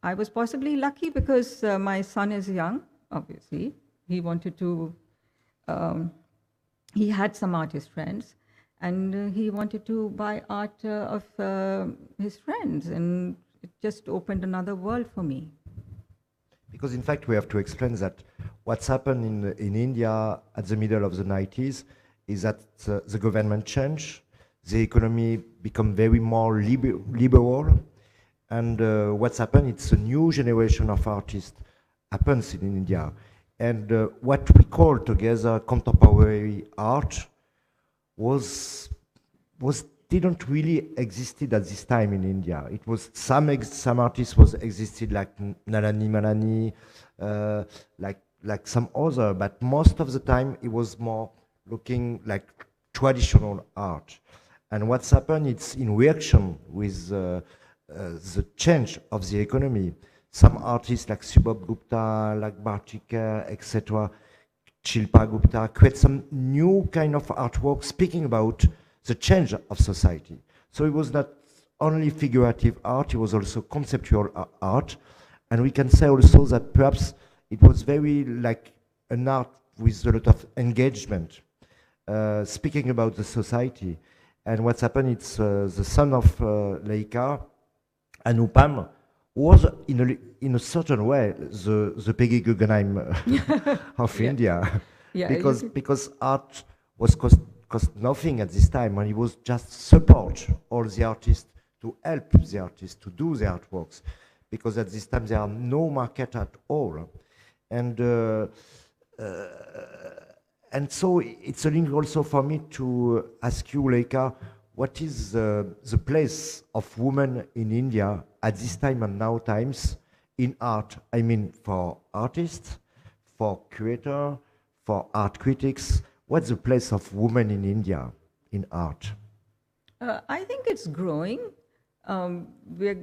Speaker 2: I was possibly lucky because my son is young, obviously. He wanted to, he had some artist friends, and he wanted to buy art of his friends, and it just opened another world for me.
Speaker 3: Because in fact, we have to explain that what's happened in India at the middle of the 90s is that the government changed, the economy become very more liberal, and what's happened, it's a new generation of artists happens in India. And what we call together contemporary art didn't really existed at this time in India. It was some artists existed like Nalani Malani, like some other, but most of the time it was more looking like traditional art. And what's happened, it's in reaction with the change of the economy. Some artists like Subodh Gupta, like Bartikar, etc., Shilpa Gupta, create some new kind of artwork speaking about the change of society. So it was not only figurative art, it was also conceptual art. And we can say also that perhaps it was very like an art with a lot of engagement, speaking about the society. And what's happened, it's the son of Lekha, Anupam, was in a certain way the Peggy Guggenheim of India,
Speaker 2: yeah,
Speaker 3: because art was cost nothing at this time, and it was just support all the artists, to help the artists to do the artworks, because at this time there are no market at all, and so it's a link also for me to ask you, Lekha, what is the place of women in India at this time and now times in art? I mean, for artists, for curators, for art critics. What's the place of women in India in art?
Speaker 2: I think it's growing. We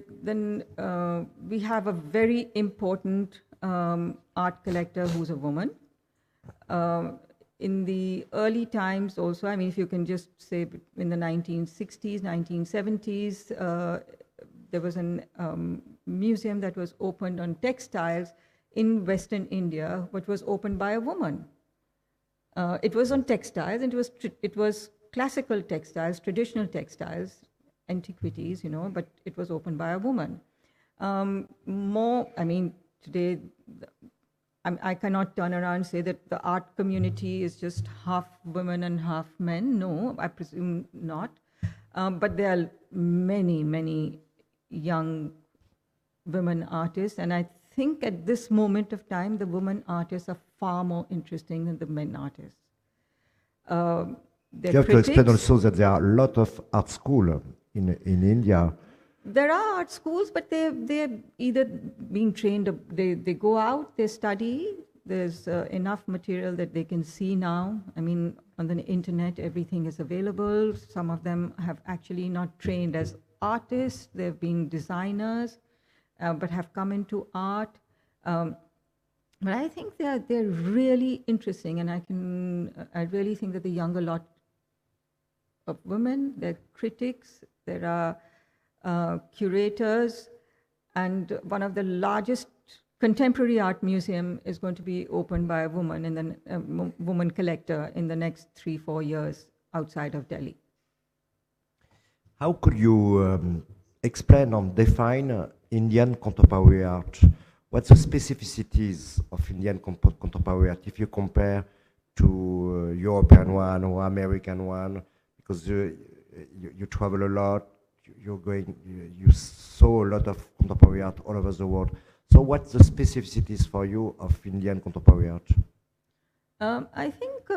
Speaker 2: have a very important art collector who's a woman. In the early times also, I mean, if you can just say in the 1960s, 1970s, there was a museum that was opened on textiles in Western India, which was opened by a woman. It was on textiles, and it was classical textiles, traditional textiles, antiquities, but it was opened by a woman. Today, I cannot turn around and say that the art community is just half women and half men. No, I presume not. But there are many, many young women artists, and I think at this moment of time, the women artists are far more interesting than the men artists.
Speaker 3: You have to explain also that there are a lot of art schools in India.
Speaker 2: There are art schools, but they're either being trained, they go out, they study. There's enough material that they can see now. I mean, on the internet, everything is available. Some of them have actually not trained as artists. They've been designers, but have come into art. But I think they're really interesting, and I really think that the younger lot of women, they're critics, there are curators, And one of the largest contemporary art museum is going to be opened by a woman, woman collector, in the next 3-4 years outside of Delhi.
Speaker 3: How could you explain or define Indian contemporary art? What's the specificities of Indian contemporary art if you compare to European one or American one? Because you travel a lot, you saw a lot of contemporary art all over the world. So what's the specificities for you of Indian contemporary art?
Speaker 2: I think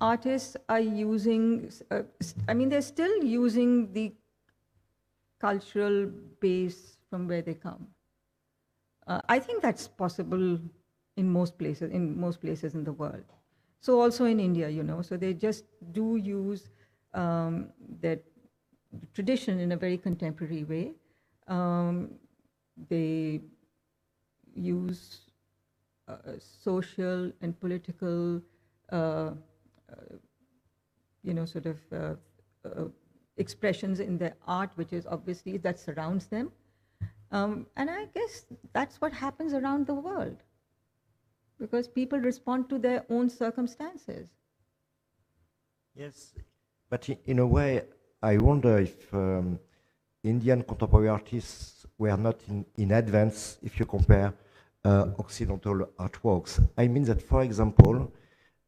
Speaker 2: artists are using, they're still using the cultural base from where they come. I think that's possible in most places in the world. So also in India, so they just do use their tradition in a very contemporary way. They use social and political, expressions in their art, which is obviously that surrounds them. And I guess that's what happens around the world, because people respond to their own circumstances.
Speaker 3: Yes, but in a way, I wonder if Indian contemporary artists were not in advance if you compare Occidental artworks. I mean that, for example,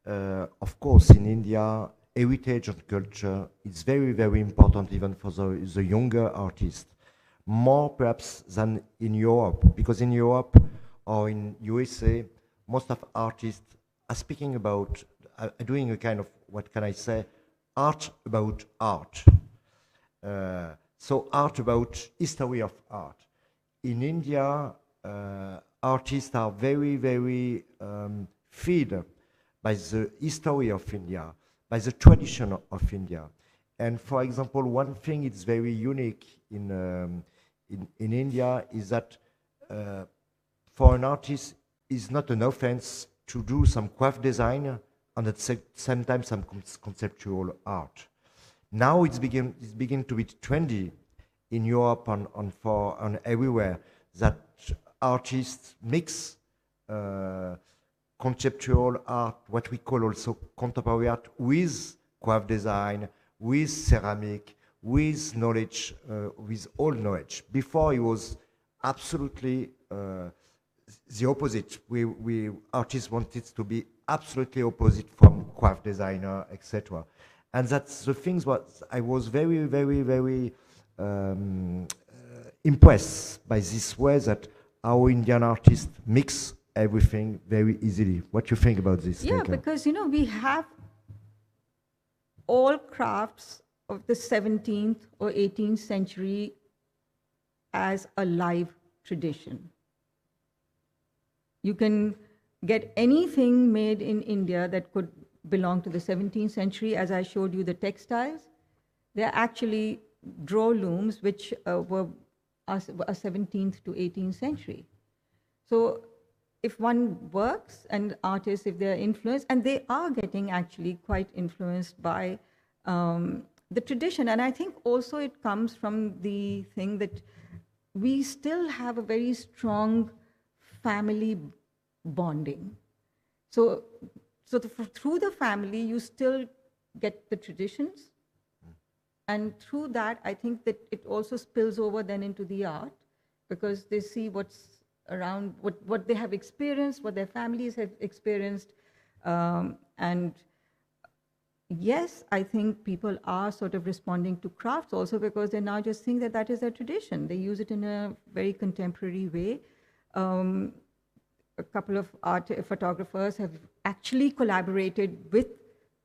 Speaker 3: of course, in India, heritage and culture is very, very important even for the younger artists, more perhaps than in Europe, because in Europe or in USA, most of artists are speaking about, doing a kind of, what can I say, art about art. So art about history of art. In India, artists are very, very fed by the history of India, by the tradition of India. And for example, one thing that's very unique in India is that for an artist, it's not an offense to do some craft design and at the same time some conceptual art. Now it's begin to be trendy in Europe and everywhere that artists mix conceptual art, what we call also contemporary art, with craft design, with ceramic, with knowledge, with old knowledge. Before it was absolutely the opposite. We artists wanted to be absolutely opposite from craft designer, etc. And that's the things what I was very, very, very impressed by this way that our Indian artists mix everything very easily. What do you think about this?
Speaker 2: Yeah, Lekha? Because we have all crafts of the 17th or 18th century as a live tradition. You can get anything made in India that could belong to the 17th century. As I showed you the textiles, they're actually draw looms which were a 17th to 18th century. So if one works, and artists, if they're influenced, and they are getting actually quite influenced by the tradition. And I think also it comes from the thing that we still have a very strong family bonding. So through the family, you still get the traditions. And through that, I think that it also spills over then into the art, because they see what's around, what they have experienced, what their families have experienced. And yes, I think people are sort of responding to crafts also because they now just think that that is their tradition. They use it in a very contemporary way. A couple of photographers have actually collaborated with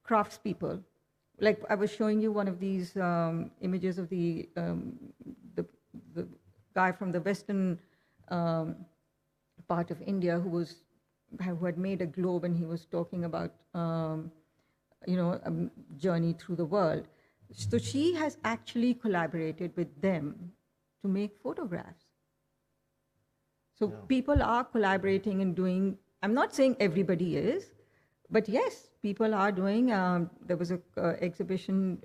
Speaker 2: craftspeople. Like I was showing you one of these images of the guy from the western part of India who had made a globe, and he was talking about a journey through the world. So she has actually collaborated with them to make photographs. So people are collaborating and doing. I'm not saying everybody is, but yes, people are doing. There was an exhibition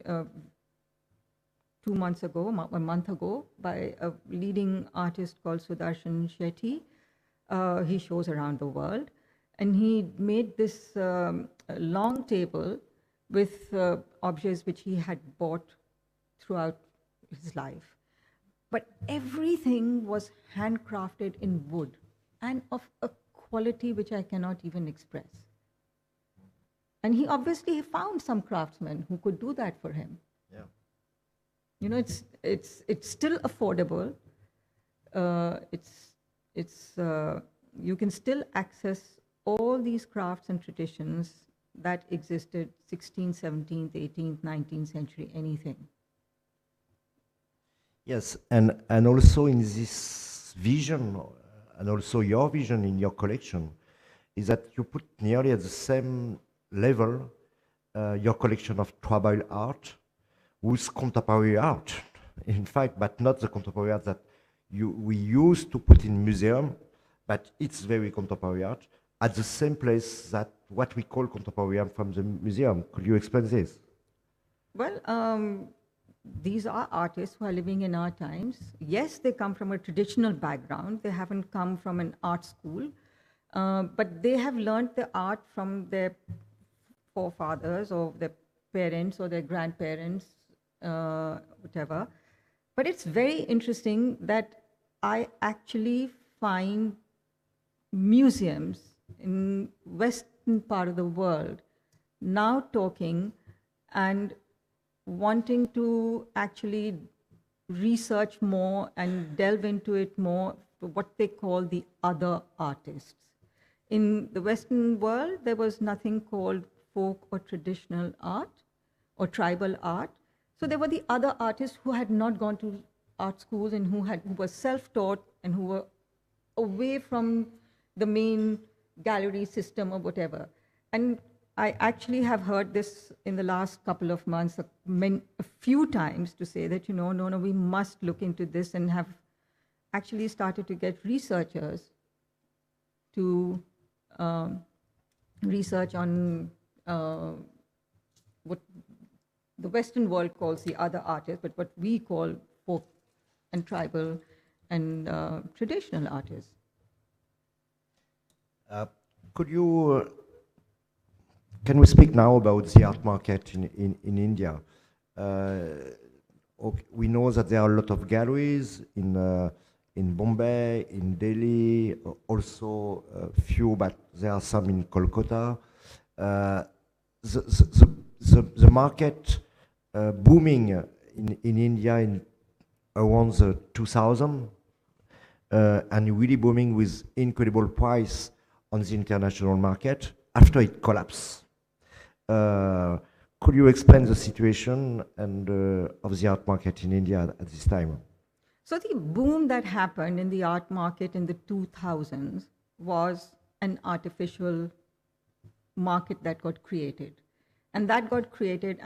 Speaker 2: 2 2 months ago, a month ago, by a leading artist called Sudarshan Shetty. He shows around the world. And he made this long table with objects which he had bought throughout his life. But everything was handcrafted in wood and of a quality which I cannot even express. And he obviously found some craftsmen who could do that for him.
Speaker 3: Yeah.
Speaker 2: You know, it's still affordable. You can still access all these crafts and traditions that existed 16th, 17th, 18th, 19th century, anything.
Speaker 3: Yes, and also in this vision, and also your vision in your collection, is that you put nearly at the same level your collection of tribal art with contemporary art, in fact, but not the contemporary art that we used to put in museum, but it's very contemporary art, at the same place that what we call contemporary art from the museum. Could you explain this?
Speaker 2: Well, these are artists who are living in our times. Yes, they come from a traditional background. They haven't come from an art school, but they have learned the art from their forefathers or their parents or their grandparents, whatever. But it's very interesting that I actually find museums in Western part of the world now talking and wanting to actually research more and delve into it more, what they call the other artists. In the Western world, there was nothing called folk or traditional art or tribal art. So there were the other artists who had not gone to art schools and who were self-taught and who were away from the main gallery system or whatever. And I actually have heard this in the last couple of months a few times to say that, no, we must look into this, and have actually started to get researchers to research on what the Western world calls the other artists, but what we call folk and tribal and traditional artists.
Speaker 3: Can we speak now about the art market in India? We know that there are a lot of galleries in Bombay, in Delhi, also few, but there are some in Kolkata. The market booming in India around the 2000, and really booming with incredible price on the international market after it collapsed. Could you explain the situation and of the art market in India at this time?
Speaker 2: So the boom that happened in the art market in the 2000s was an artificial market that got created. And that got created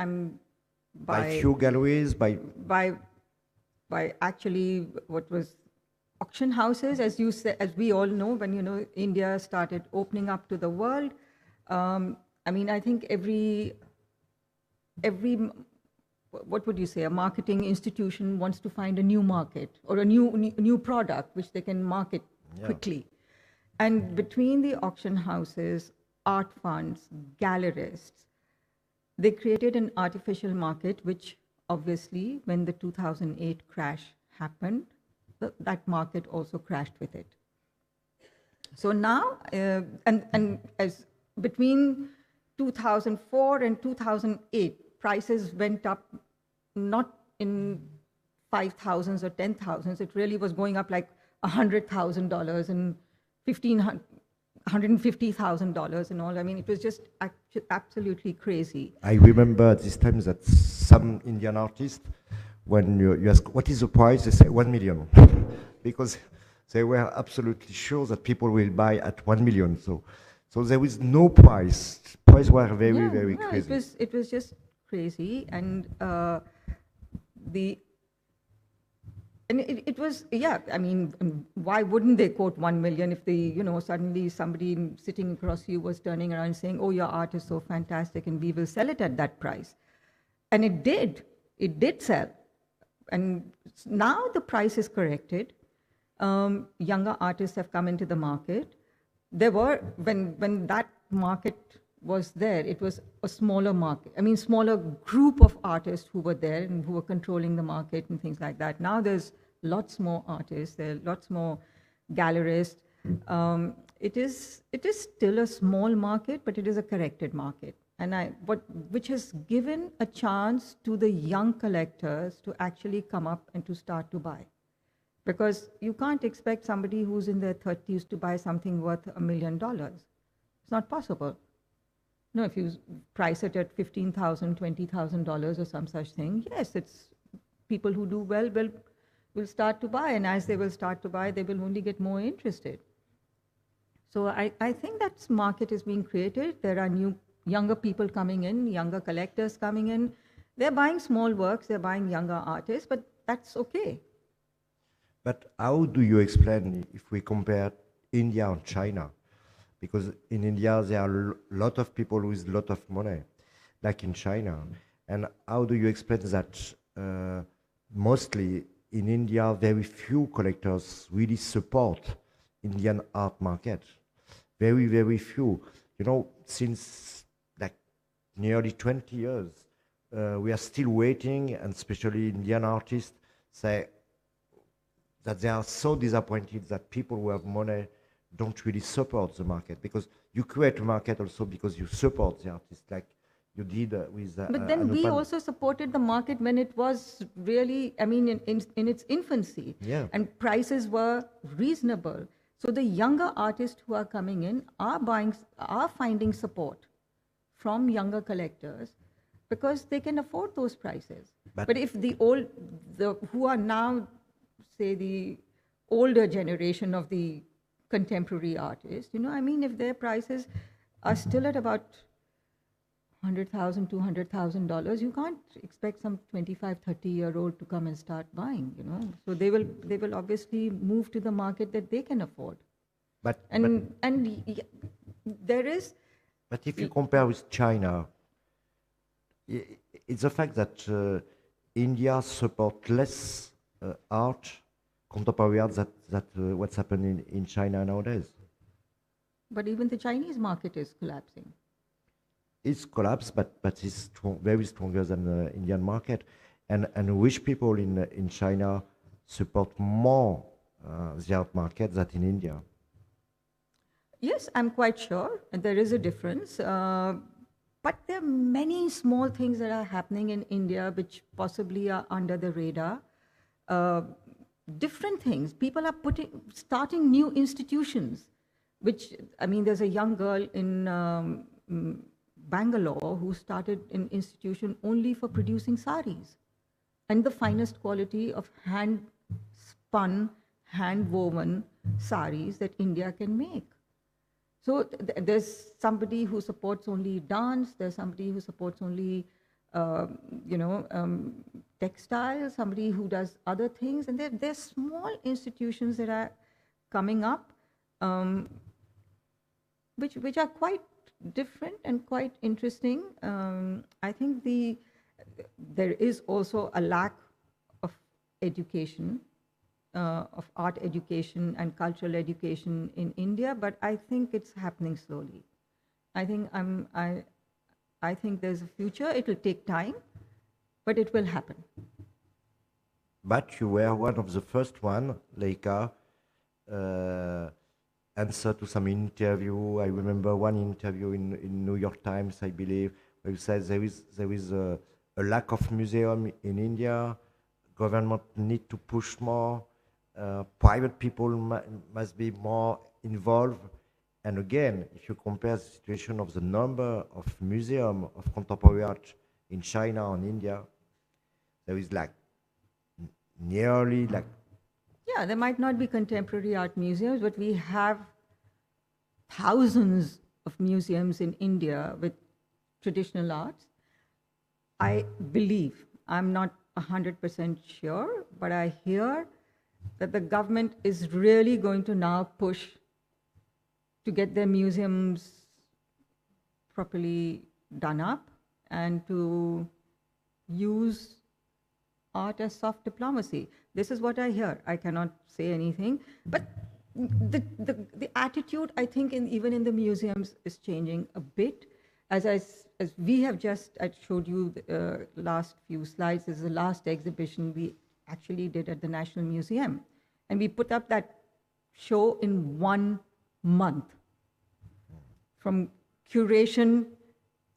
Speaker 3: by few galleries, by
Speaker 2: actually what was auction houses, as you said, as we all know, when India started opening up to the world. I think every what would you say, a marketing institution wants to find a new market or a new product which they can market quickly. And between the auction houses, art funds, gallerists, they created an artificial market, which obviously, when the 2008 crash happened, that market also crashed with it. So now, and as between 2004 and 2008, prices went up not in 5,000s or 10,000s. It really was going up like $100,000 and $150,000 and all. It was just absolutely crazy.
Speaker 3: I remember at this time that some Indian artists, when you ask what is the price, they say 1 million, because they were absolutely sure that people will buy at 1 million. So there was no price. Prices were very crazy.
Speaker 2: It was just crazy, and it was, why wouldn't they quote 1 million if suddenly somebody sitting across you was turning around and saying, oh, your art is so fantastic and we will sell it at that price. And it did sell. and now the price is corrected. Younger artists have come into the market. There were, when that market was there, it was a smaller market. I mean, smaller group of artists who were there and who were controlling the market and things like that. Now there's lots more artists, there are lots more gallerists. It is still a small market, but it is a corrected market. And which has given a chance to the young collectors to actually come up and to start to buy. Because you can't expect somebody who's in their 30s to buy something worth $1 million. It's not possible. No, if you price it at $15,000, $20,000 or some such thing, yes, it's people who do well will start to buy, and as they will start to buy, they will only get more interested. So I think that market is being created. There are younger people coming in, younger collectors coming in. They're buying small works, they're buying younger artists, but that's okay.
Speaker 3: But how do you explain if we compare India and China? Because in India, there are a lot of people with a lot of money, like in China. And how do you explain that mostly in India, very few collectors really support Indian art market? Very, very few. You know, since like nearly 20 years, we are still waiting, and especially Indian artists say that they are so disappointed that people who have money don't really support the market, because you create a market also because you support the artist, like you did with.
Speaker 2: But then we also supported the market when it was really, I mean, in its infancy.
Speaker 3: Yeah.
Speaker 2: And prices were reasonable. So the younger artists who are coming in are finding support from younger collectors because they can afford those prices. But if who are now, say, the older generation of the contemporary artists, you know, I mean, if their prices are still at about $100,000, $200,000, you can't expect some 25, 30-year-old to come and start buying, you know. So they will obviously move to the market that they can afford. But there is.
Speaker 3: But if you compare with China, it's a fact that India supports less art, contemporary art, that what's happening in China nowadays.
Speaker 2: But even the Chinese market is collapsing.
Speaker 3: It's collapsed, but it's very stronger than the Indian market. And rich people in China support more the art market than in India.
Speaker 2: Yes, I'm quite sure. There is a difference. But there are many small things that are happening in India which possibly are under the radar. Different things. People are starting new institutions, which, I mean, there's a young girl in Bangalore who started an institution only for producing saris and the finest quality of hand-spun, hand-woven saris that India can make. So there's somebody who supports only dance, there's somebody who supports only, textiles, somebody who does other things, and there's small institutions that are coming up, which are quite different and quite interesting. I think there is also a lack of education, of art education and cultural education in India, but I think it's happening slowly. I think there's a future. It will take time, but it will happen.
Speaker 3: But you were one of the first one, Lekha, answer to some interview. I remember one interview in New York Times, I believe, where you said there is a lack of museum in India. Government need to push more. Private people must be more involved. And again, if you compare the situation of the number of museums of contemporary art in China and India, there is like nearly like.
Speaker 2: Yeah, there might not be contemporary art museums, but we have thousands of museums in India with traditional arts. I believe, I'm not 100% sure, but I hear that the government is really going to now push to get their museums properly done up and to use art as soft diplomacy. This is what I hear. I cannot say anything. But the attitude, I think, even in the museums is changing a bit. As we have just, I showed you the last few slides, this is the last exhibition we actually did at the National Museum. And we put up that show in 1 month. From curation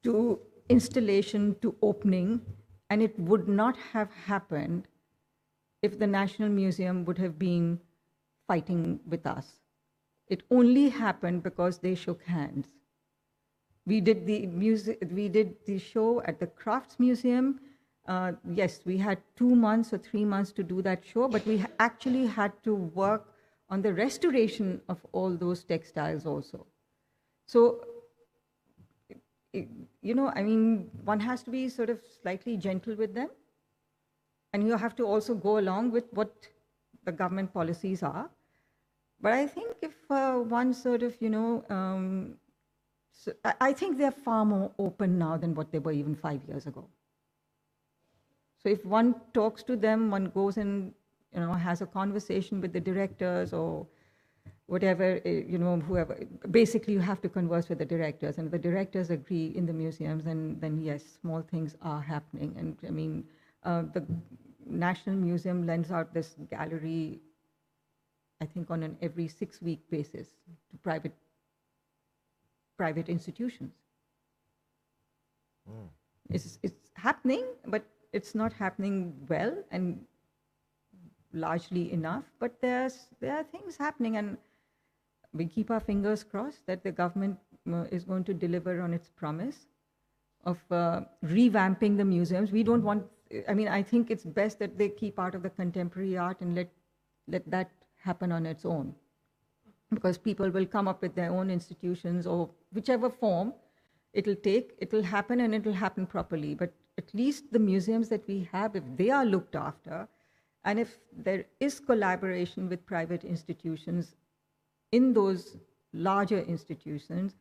Speaker 2: to installation to opening, and it would not have happened if the National Museum would have been fighting with us. It only happened because they shook hands. We did the show at the Crafts Museum. Yes, we had 2 months or 3 months to do that show, but we actually had to work on the restoration of all those textiles also. So, I mean, one has to be sort of slightly gentle with them. And you have to also go along with what the government policies are. But I think if one sort of, so I think they're far more open now than what they were even 5 years ago. So if one talks to them, one goes and, has a conversation with the directors or whatever, whoever. Basically, you have to converse with the directors, and if the directors agree in the museums, then yes, small things are happening. And I mean, the National Museum lends out this gallery, I think, on an every 6-week basis to private institutions. Mm. It's happening, but it's not happening well and largely enough. But there are things happening, and we keep our fingers crossed that the government is going to deliver on its promise of revamping the museums. We don't want, I think it's best that they keep out of the contemporary art and let that happen on its own. Because people will come up with their own institutions, or whichever form it'll take, it'll happen, and it'll happen properly. But at least the museums that we have, if they are looked after, and if there is collaboration with private institutions in those larger institutions,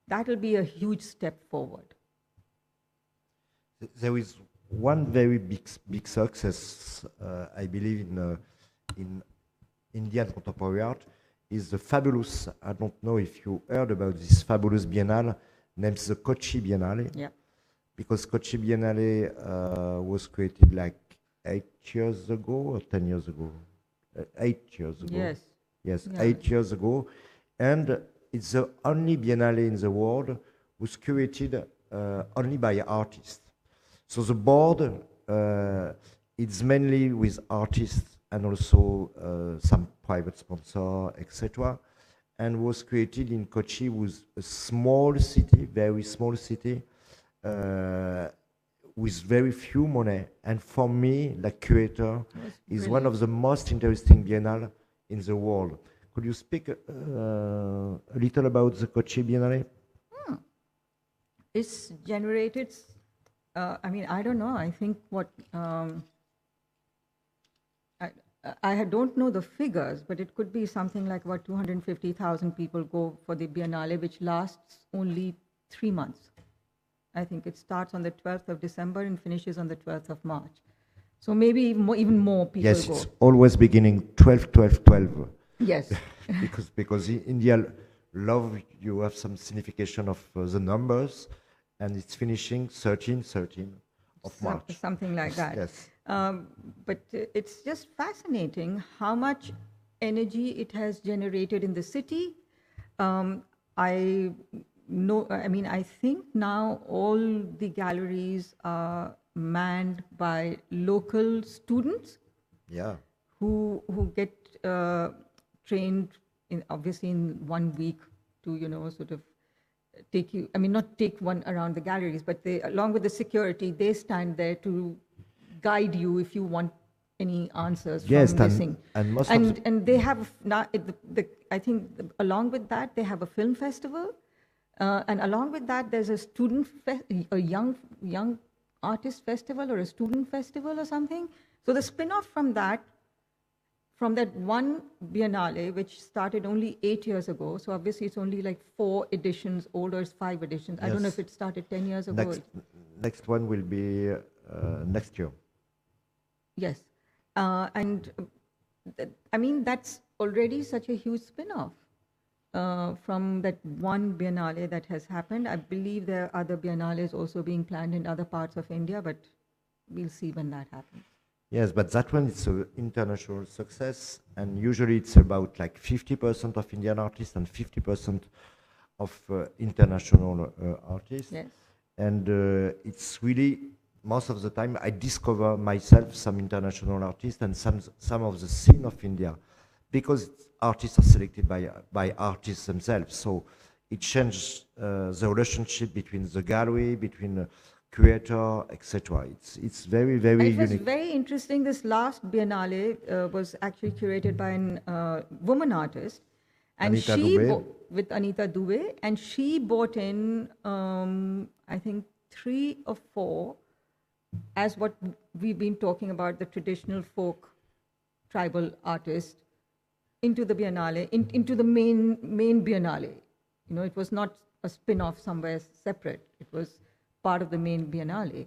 Speaker 2: that will be a huge step forward.
Speaker 3: There is one very big success, I believe, in Indian contemporary art, is the fabulous, I don't know if you heard about this fabulous biennale named the Kochi Biennale. Yeah. Because Kochi Biennale was created like 8 years ago or 10 years ago? 8 years ago.
Speaker 2: Yes.
Speaker 3: Yes, yeah. 8 years ago. And it's the only biennale in the world was curated only by artists. So the board, it's mainly with artists and also some private sponsor, etc. And was created in Kochi, with a small city, very small city, with very few money. And for me, like curator, is one of the most interesting biennale in the world. Could you speak a little about the Kochi Biennale?
Speaker 2: It's generated, I don't know, I think what, I don't know the figures, but it could be something like about 250,000 people go for the Biennale, which lasts only 3 months. I think it starts on the 12th of December and finishes on the 12th of March. So maybe even more people go.
Speaker 3: Yes, it's always beginning 12, 12, 12.
Speaker 2: Yes.
Speaker 3: because in India, you have some signification of the numbers, and it's finishing 13 of March.
Speaker 2: Something like that.
Speaker 3: Yes.
Speaker 2: But it's just fascinating how much energy it has generated in the city. I think now all the galleries are manned by local students. Yeah. Who get trained obviously in 1 week to sort of take you. Not take one around the galleries, but they, along with the security, they stand there to guide you if you want any answers from missing. And they have now. I think along with that they have a film festival, and along with that there's a young artist festival or a student festival or something. So the spin-off from that one Biennale, which started only 8 years ago, so obviously it's only like 4 editions old, or it's 5 editions. Yes. I don't know if it started 10 years ago.
Speaker 3: Next one will be next year.
Speaker 2: Yes. I mean, that's already such a huge spin-off from that one biennale that has happened. I believe there are other biennales also being planned in other parts of India, but we'll see when that happens.
Speaker 3: Yes, but that one is an international success, and usually it's about like 50% of Indian artists and 50% of international artists.
Speaker 2: Yes.
Speaker 3: And it's really, most of the time, I discover myself some international artists and some of the scene of India, because artists are selected by artists themselves. So it changes the relationship between the gallery, between the creator, etc. It's very, very
Speaker 2: unique. It was very interesting. This last Biennale was actually curated by a woman artist, and with Anita Dubey, and she brought in, I think, 3 or 4, as what we've been talking about, the traditional folk tribal artist, into the Biennale, into the main Biennale. You know, it was not a spin-off somewhere separate. It was part of the main Biennale.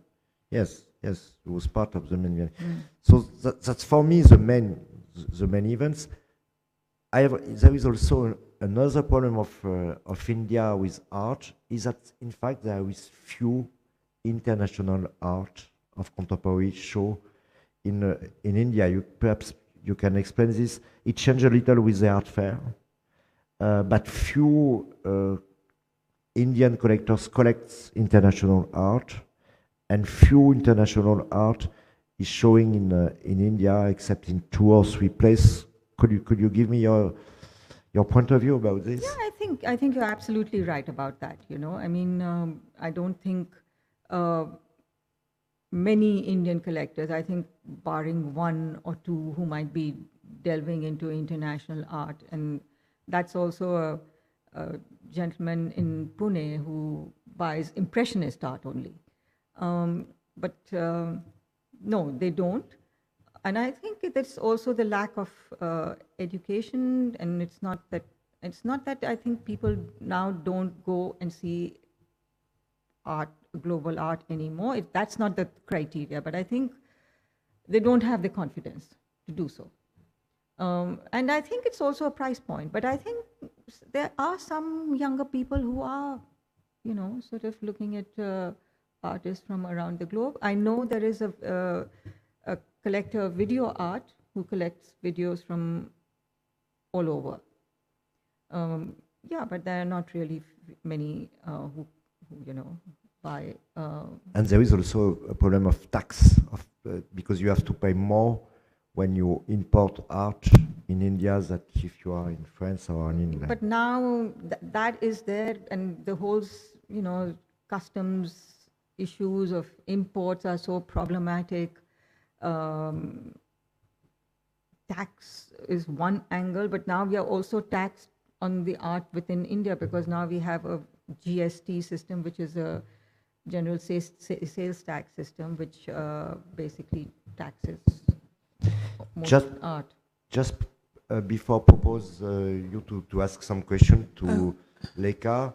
Speaker 3: Yes, it was part of the main Biennale. So that's for me the main events. There is also another problem of India with art, is that in fact there is few international art of contemporary show in India. Perhaps you can explain this. It changed a little with the art fair, but few Indian collectors collect international art, and few international art is showing in India, except in 2 or 3 places. Could you give me your point of view about this?
Speaker 2: Yeah, I think you're absolutely right about that. You know, I mean, I don't think many Indian collectors, I think barring 1 or 2 who might be delving into international art, and that's also a gentleman in Pune who buys impressionist art only. But no, they don't. And I think it's also the lack of education, and it's not that I think people now don't go and see art, global art anymore. That's not the criteria, but I think they don't have the confidence to do so. And I think it's also a price point, but I think there are some younger people who are, you know, sort of looking at artists from around the globe. I know there is a collector of video art who collects videos from all over. Yeah, but there are not really many who you know, buy.
Speaker 3: And there is also a problem of tax, because you have to pay more when you import art in India than if you are in France or in England.
Speaker 2: But now that is there, and the whole, you know, customs issues of imports are so problematic. Tax is one angle, but now we are also taxed on the art within India, because now we have a GST system, which is a general sales tax system, which basically taxes most art.
Speaker 3: Just before propose you to ask some question to Lekha,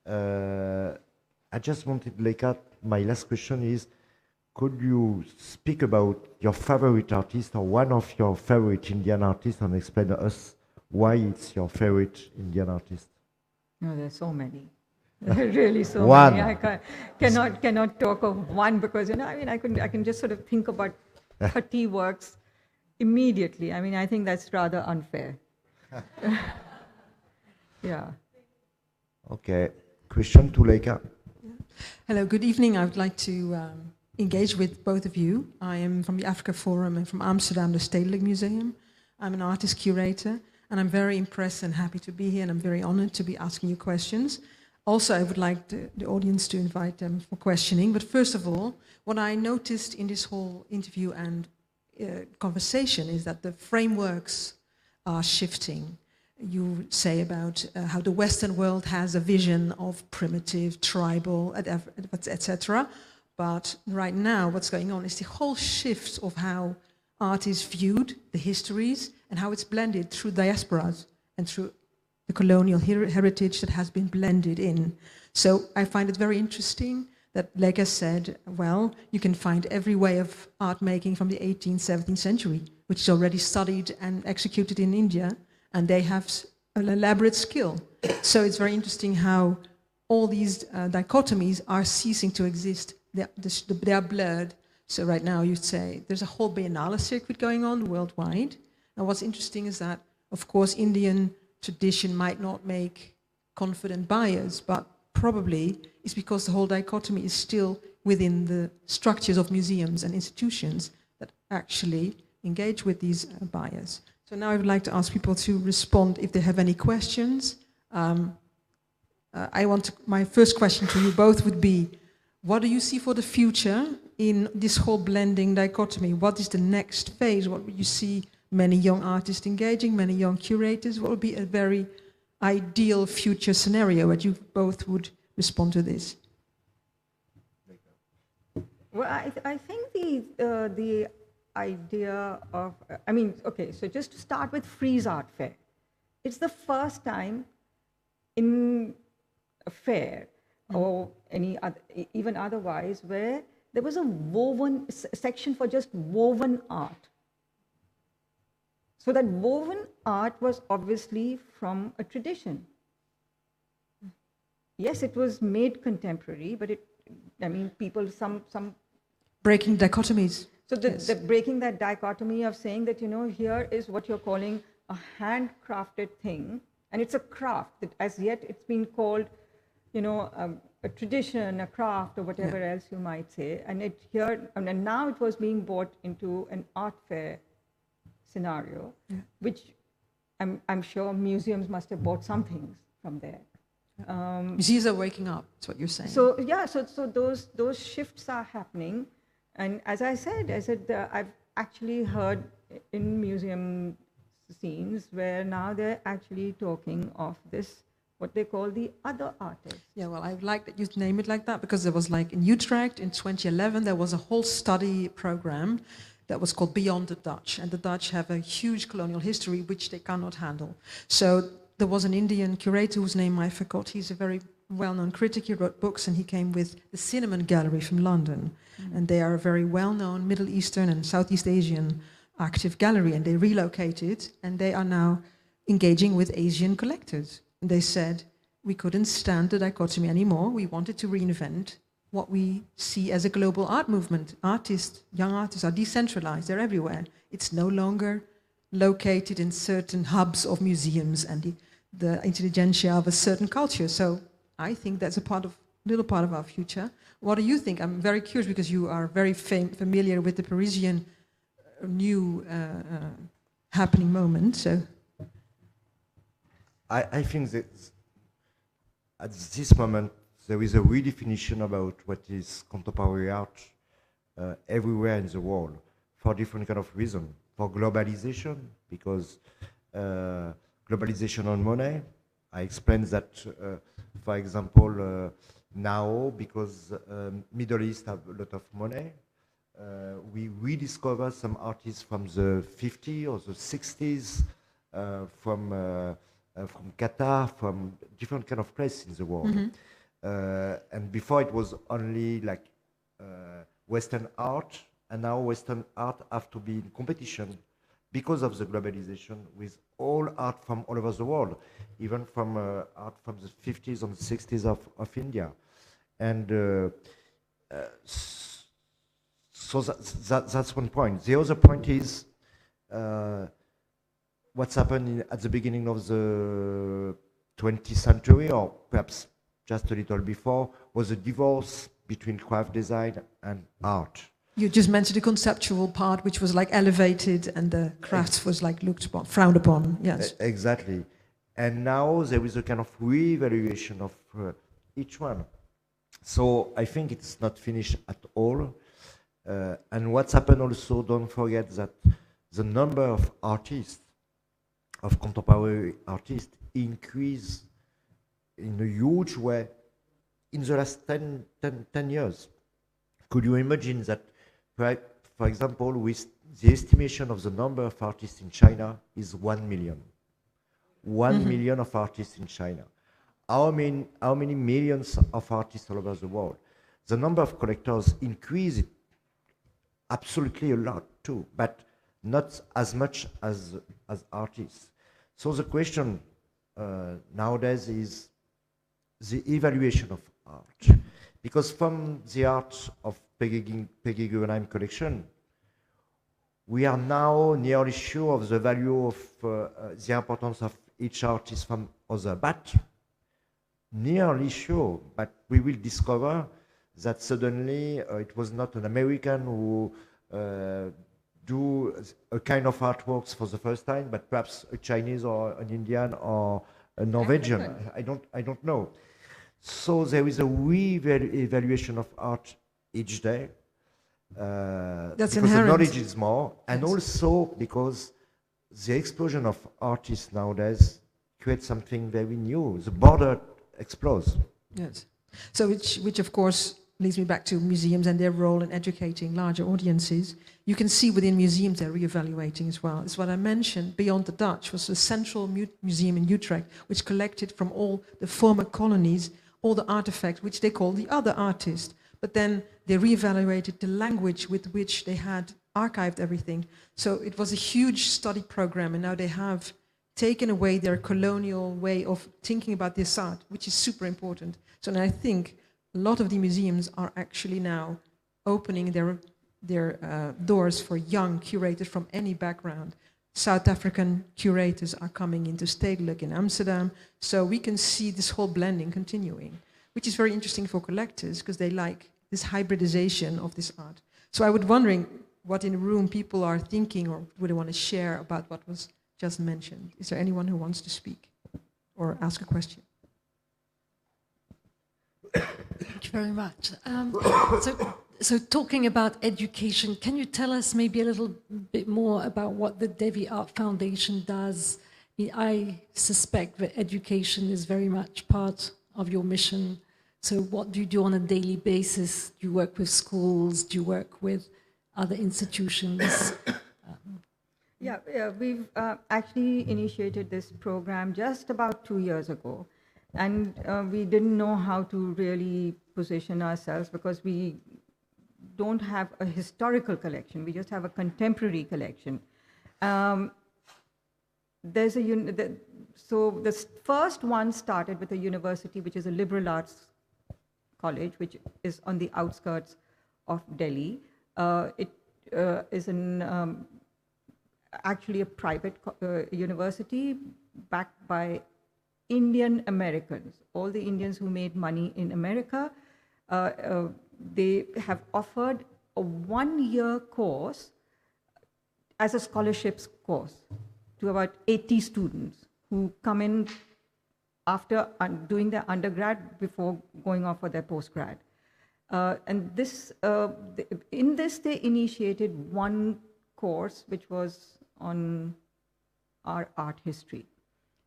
Speaker 3: I just wanted, Lekha, my last question is, could you speak about your favorite artist or one of your favorite Indian artists and explain to us why it's your favorite Indian artist?
Speaker 2: No, there's so many. There are really so
Speaker 3: one.
Speaker 2: Many. I cannot talk of one, because, you know, I mean, I can just sort of think about 30 works immediately. I mean, I think that's rather unfair. Yeah.
Speaker 3: Okay. Question to Lekha.
Speaker 4: Hello, good evening. I would like to engage with both of you. I am from the Africa Forum and from Amsterdam, the Stedelijk Museum. I'm an artist curator, and I'm very impressed and happy to be here, and I'm very honored to be asking you questions. Also, I would like the audience to invite them for questioning. But first of all, what I noticed in this whole interview and conversation is that the frameworks are shifting. You say about how the Western world has a vision of primitive, tribal, etc. But right now, what's going on is the whole shift of how art is viewed, the histories, and how it's blended through diasporas and through the colonial heritage that has been blended in. So I find it very interesting that Lekha said, well, you can find every way of art making from the 18th, 17th century, which is already studied and executed in India, and they have an elaborate skill. So it's very interesting how all these dichotomies are ceasing to exist. They are blurred. So right now you'd say there's a whole Biennale circuit going on worldwide. And what's interesting is that, of course, Indian tradition might not make confident buyers, but probably it's because the whole dichotomy is still within the structures of museums and institutions that actually engage with these buyers. So now I would like to ask people to respond if they have any questions. My first question to you both would be, what do you see for the future in this whole blending dichotomy? What is the next phase? What would you see many young artists engaging, many young curators? What would be a very ideal future scenario that you both would respond to this?
Speaker 2: Well, I think the idea of, okay, so just to start with Frieze Art Fair. It's the first time in a fair or any other, even otherwise, where there was a woven section for just woven art. So that woven art was obviously from a tradition. Yes, it was made contemporary, but people, some
Speaker 4: breaking dichotomies.
Speaker 2: So the breaking that dichotomy of saying that, here is what you're calling a handcrafted thing, and it's a craft that as yet it's been called, a tradition, a craft, or whatever else you might say, and now it was being brought into an art fair scenario, which I'm sure museums must have bought some things from there.
Speaker 4: Museums are waking up, that's what you're saying.
Speaker 2: So those shifts are happening, and as I said, I've actually heard in museum scenes where now they're actually talking of this, what they call the other artists.
Speaker 4: Yeah, well, I like that you name it like that, because there was like in Utrecht in 2011, there was a whole study program that was called Beyond the Dutch, and the Dutch have a huge colonial history which they cannot handle. So there was an Indian curator whose name I forgot. He's a very well-known critic. He wrote books, and he came with the Cinnamon Gallery from London. And they are a very well-known Middle Eastern and Southeast Asian active gallery, and they relocated, and they are now engaging with Asian collectors. And they said, we couldn't stand the dichotomy anymore. We wanted to reinvent what we see as a global art movement. Young artists are decentralized, they're everywhere. It's no longer located in certain hubs of museums and the intelligentsia of a certain culture. So I think that's a little part of our future. What do you think? I'm very curious because you are very familiar with the Parisian new happening moment. So
Speaker 3: I think that at this moment there is a redefinition about what is contemporary art everywhere in the world for different kind of reasons. For globalization, because globalization on money. I explained that, for example, now because Middle East have a lot of money, we rediscover some artists from the 50s or the 60s, from Qatar, from different kind of places in the world. And before it was only like Western art, and now Western art have to be in competition because of the globalization with all art from all over the world, even from art from the 50s and 60s of India. And so that's one point. The other point is what's happened at the beginning of the 20th century, or perhaps just a little before, was a divorce between craft design and art.
Speaker 4: You just mentioned the conceptual part, which was like elevated, and the crafts was like looked upon, frowned upon. Yes,
Speaker 3: exactly. And now there is a kind of re-evaluation of each one. So I think it's not finished at all. And what's happened also, don't forget that the number of artists, of contemporary artists, increased in a huge way in the last 10 years. Could you imagine that, for example, with the estimation of the number of artists in China is 1 million. 1 million of artists in China. How many millions of artists all over the world? the number of collectors increased absolutely a lot too, but not as much as artists. So the question nowadays is the evaluation of art. Because from the art of Peggy Guggenheim collection, we are now nearly sure of the value of the importance of each artist from other, but nearly sure, but we will discover that suddenly it was not an American who do a kind of artworks for the first time, but perhaps a Chinese or an Indian or a Norwegian. I don't know. So there is a re-evaluation of art each day.
Speaker 4: That's
Speaker 3: because
Speaker 4: inherent.
Speaker 3: the knowledge is more, and
Speaker 4: Yes.
Speaker 3: also because the explosion of artists nowadays creates something very new. The border explodes.
Speaker 4: Yes. So which of course leads me back to museums and their role in educating larger audiences. You can see within museums they're re-evaluating as well. It's what I mentioned. Beyond the Dutch was the central museum in Utrecht, which collected from all the former colonies all the artifacts, which they call the other artists. But then they re-evaluated the language with which they had archived everything. So it was a huge study program, and now they have taken away their colonial way of thinking about this art, which is super important. So I think a lot of the museums are actually now opening their doors for young curators from any background. South African curators are coming into Stedelijk in Amsterdam, so we can see this whole blending continuing, which is very interesting for collectors because they like this hybridization of this art. So I was wondering what in the room people are thinking or would they want to share about what was just mentioned. Is there anyone who wants to speak or ask a question?
Speaker 1: Thank you very much. So talking about education, can you tell us maybe a little bit more about what the Devi Art Foundation does? I suspect that education is very much part of your mission. So what do you do on a daily basis? Do you work with schools? Do you work with other institutions?
Speaker 2: Yeah, we've actually initiated this program just about 2 years ago. And we didn't know how to really position ourselves because we don't have a historical collection. We just have a contemporary collection. So the first one started with a university, which is a liberal arts college, which is on the outskirts of Delhi. It is actually a private university backed by Indian Americans. All the Indians who made money in America, they have offered a 1-year course as a scholarships course to about 80 students who come in after doing their undergrad before going off for their postgrad. And this, in this, they initiated one course which was on our art history.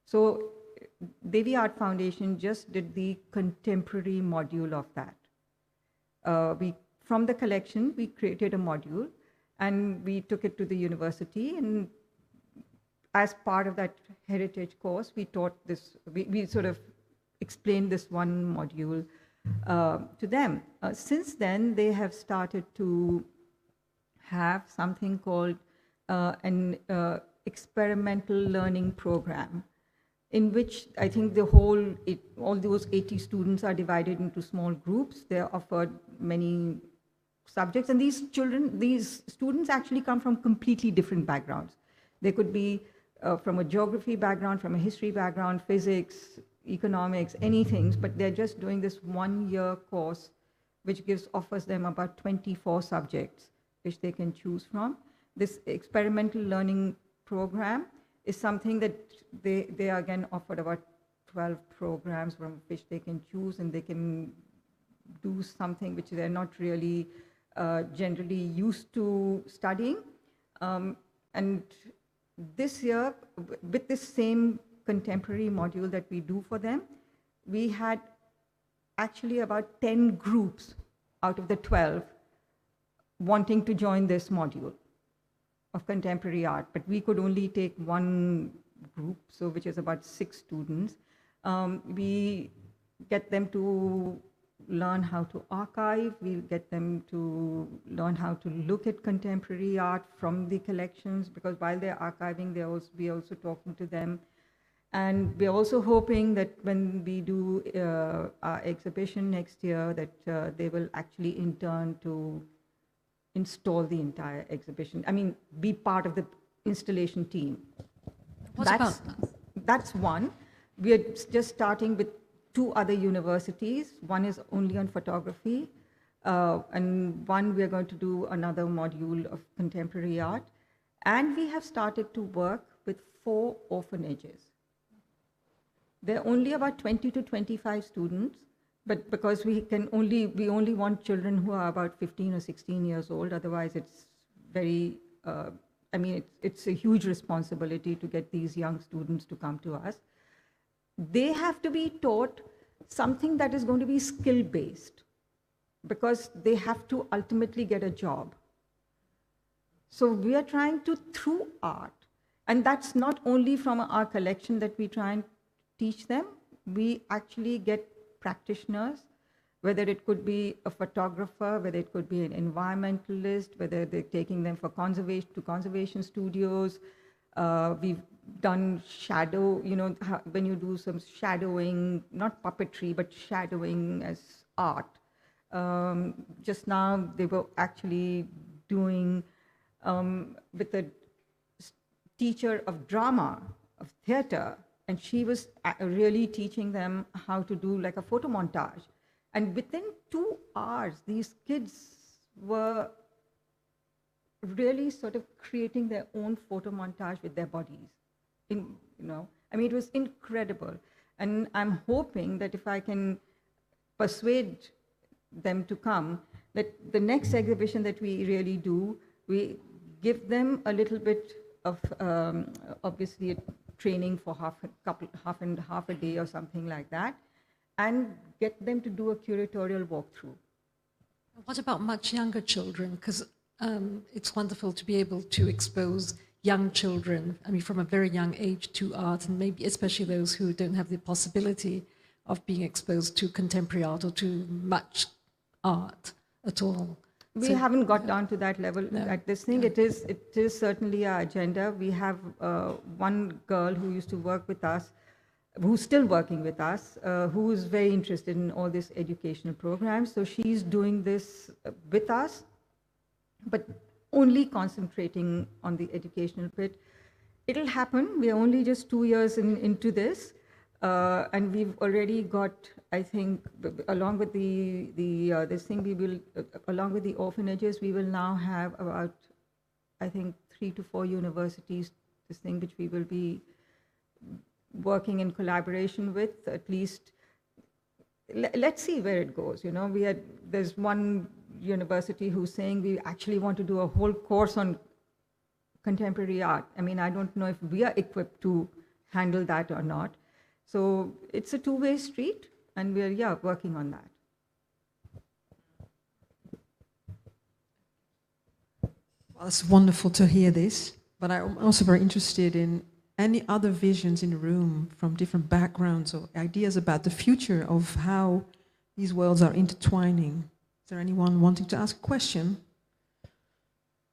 Speaker 2: So Devi Art Foundation just did the contemporary module of that. From the collection, we created a module and we took it to the university, and as part of that heritage course, we taught this, we sort of explained this one module to them. Since then, they have started to have something called an experimental learning program, in which I think all those 80 students are divided into small groups. They're offered many subjects, and these students actually come from completely different backgrounds. They could be from a geography background, from a history background, physics, economics, anything, but they're just doing this 1-year course, which offers them about 24 subjects, which they can choose from. This experimental learning program is something that they are again offered about 12 programs from which they can choose, and they can do something which they're not really generally used to studying. And this year, with this same contemporary module that we do for them, we had actually about 10 groups out of the 12 wanting to join this module of contemporary art, but we could only take one group, which is about 6 students. We get them to learn how to archive. We'll get them to learn how to look at contemporary art from the collections, because while they're archiving, we're also talking to them. And we're also hoping that when we do our exhibition next year, that they will actually intern to install the entire exhibition. I mean, be part of the installation team. That's one. We are just starting with 2 other universities. One is only on photography, and one we are going to do another module of contemporary art. And we have started to work with 4 orphanages. There are only about 20 to 25 students, but because we only want children who are about 15 or 16 years old. Otherwise, it's very, it's a huge responsibility to get these young students to come to us. They have to be taught something that is going to be skill-based, because they have to ultimately get a job. So we are trying to, through art, and that's not only from our collection that we try and teach them, we actually get practitioners, whether it could be a photographer, whether it could be an environmentalist, whether they're taking them for conservation studios. We've done shadow, when you do some shadowing, not puppetry, but shadowing as art. Just now, they were actually doing with a teacher of drama, of theater, and she was really teaching them how to do like a photo montage. And within 2 hours, these kids were really sort of creating their own photo montage with their bodies. It was incredible. And I'm hoping that if I can persuade them to come, that the next exhibition that we really do, we give them a little bit of, obviously, training for half a day or something like that, and get them to do a curatorial walkthrough.
Speaker 1: What about much younger children? Because it's wonderful to be able to expose young children, from a very young age, to art, and maybe especially those who don't have the possibility of being exposed to contemporary art or to much art at all.
Speaker 2: We haven't got down to that level at this thing. It is certainly our agenda. We have one girl who used to work with us, who's still working with us, who is very interested in all this educational programs. So she's doing this with us, but only concentrating on the educational bit. It'll happen. We are only just 2 years into this, and we've already got, I think, along with along with the orphanages, we will now have about, I think, 3 to 4 universities, which we will be working in collaboration with, at least. Let's see where it goes. There's one university who's saying we actually want to do a whole course on contemporary art. I don't know if we are equipped to handle that or not. So it's a 2-way street, and we're working on that.
Speaker 4: Well, it's wonderful to hear this, but I'm also very interested in any other visions in the room from different backgrounds or ideas about the future of how these worlds are intertwining. Is there anyone wanting to ask a question?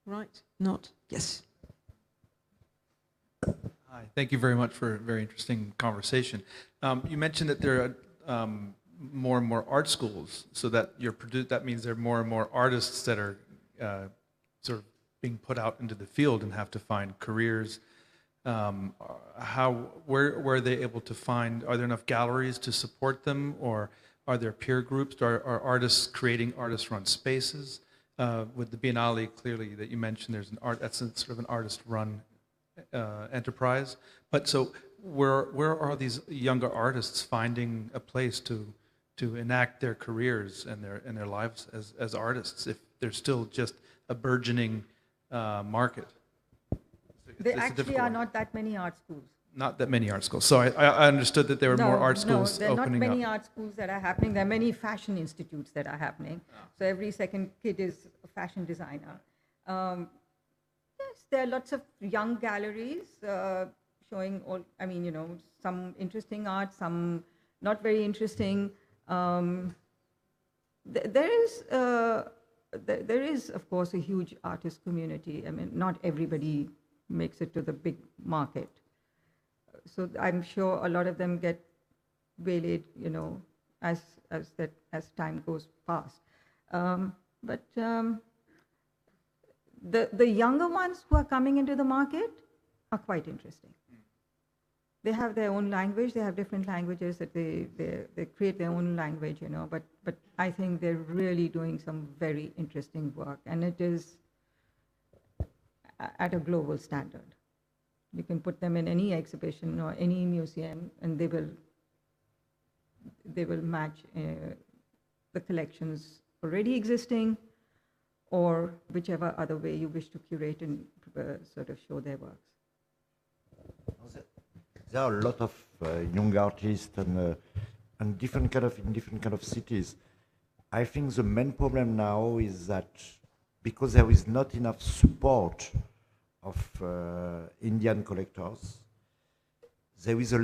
Speaker 4: Right? Not? Yes.
Speaker 5: Hi, thank you very much for a very interesting conversation. You mentioned that there are more and more art schools, so that that means there are more and more artists that are sort of being put out into the field and have to find careers. Where are they able to find? Are there enough galleries to support them, or are there peer groups? Are artists creating artist-run spaces? With the Biennale, clearly that you mentioned, there's that's sort of an artist-run enterprise. But so where are these younger artists finding a place to enact their careers and their lives as artists, if there's still just a burgeoning market?
Speaker 2: There actually are not that many art schools.
Speaker 5: Not that many art schools. So I understood that there were more art schools opening up.
Speaker 2: No, there are not many art schools that are happening. There are many fashion institutes that are happening. So every second kid is a fashion designer. Yes, there are lots of young galleries showing all, some interesting art, some not very interesting. There is, of course, a huge artist community. I mean, not everybody makes it to the big market. So I'm sure a lot of them get waylaid, as time goes past. But the younger ones who are coming into the market are quite interesting. They have their own language. They have different languages that they create their own language, But I think they're really doing some very interesting work, and it is at a global standard. You can put them in any exhibition or any museum, and they will match the collections already existing, or whichever other way you wish to curate and sort of show their works.
Speaker 3: There are a lot of young artists and in different kind of cities. I think the main problem now is that because there is not enough support of Indian collectors, there is a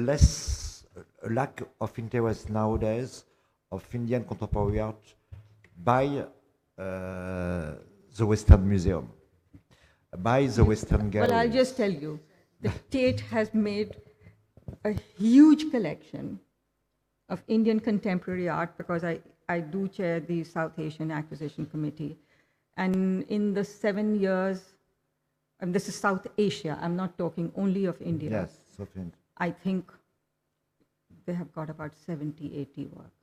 Speaker 3: lack of interest nowadays of Indian contemporary art by the Western Museum, by the Western gallery.
Speaker 2: Well, I'll just tell you, the Tate has made a huge collection of Indian contemporary art, because I do chair the South Asian Acquisition Committee. And in the 7 years, and this is South Asia, I'm not talking only of India.
Speaker 3: Yes, Sophie.
Speaker 2: I think they have got about 70, 80 works,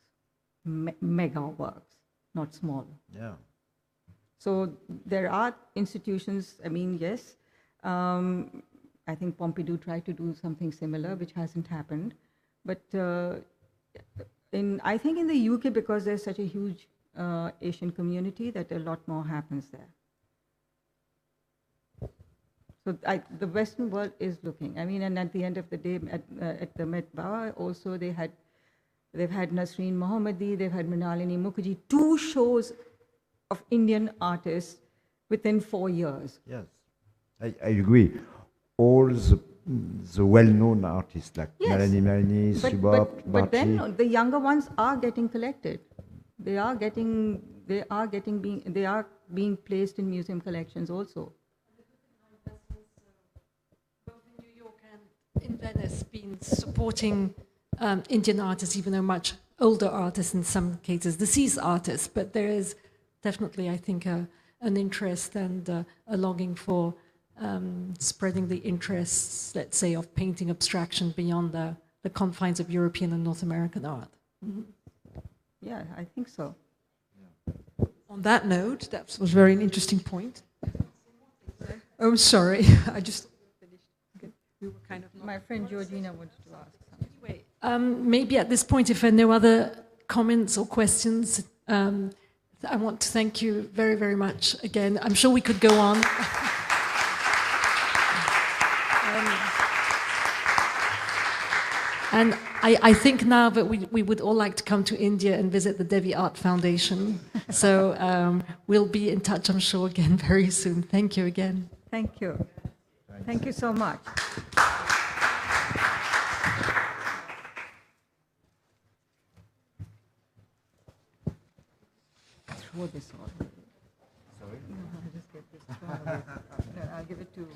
Speaker 2: mega works, not small.
Speaker 3: Yeah.
Speaker 2: So there are institutions, I mean, yes. I think Pompidou tried to do something similar, which hasn't happened. But I think in the UK, because there's such a huge Asian community, that a lot more happens there. So the Western world is looking. I mean, and at the end of the day, at the Met Bauer also, they've had Nasreen Mohammadi, they've had Mrinalini Mukherjee, 2 shows of Indian artists within 4 years.
Speaker 3: Yes, I agree. All the well-known artists like
Speaker 2: Yes.
Speaker 3: Malini, Subop,
Speaker 2: but then
Speaker 3: Bharti.
Speaker 2: the younger ones are getting collected. They are being placed in museum collections also.
Speaker 1: Both in New York and in Venice, been supporting Indian artists, even though much older artists in some cases, deceased artists. But there is definitely, I think, an interest and a longing for spreading the interests, let's say, of painting abstraction beyond the confines of European and North American art. Mm-hmm.
Speaker 2: Yeah, I think so.
Speaker 4: On that note, that was very an interesting point. Oh, sorry, I just finished. Okay. We were kind of.
Speaker 2: My friend Georgina wanted to ask something.
Speaker 1: Anyway, maybe at this point, if there are no other comments or questions, I want to thank you very, very much again. I'm sure we could go on. And I think now that we would all like to come to India and visit the Devi Art Foundation. So we'll be in touch, I'm sure, again very soon. Thank you again.
Speaker 2: Thank you. Thank you so much. Throw this on.
Speaker 3: Sorry?
Speaker 2: No, I'll just get this. No, I'll give it to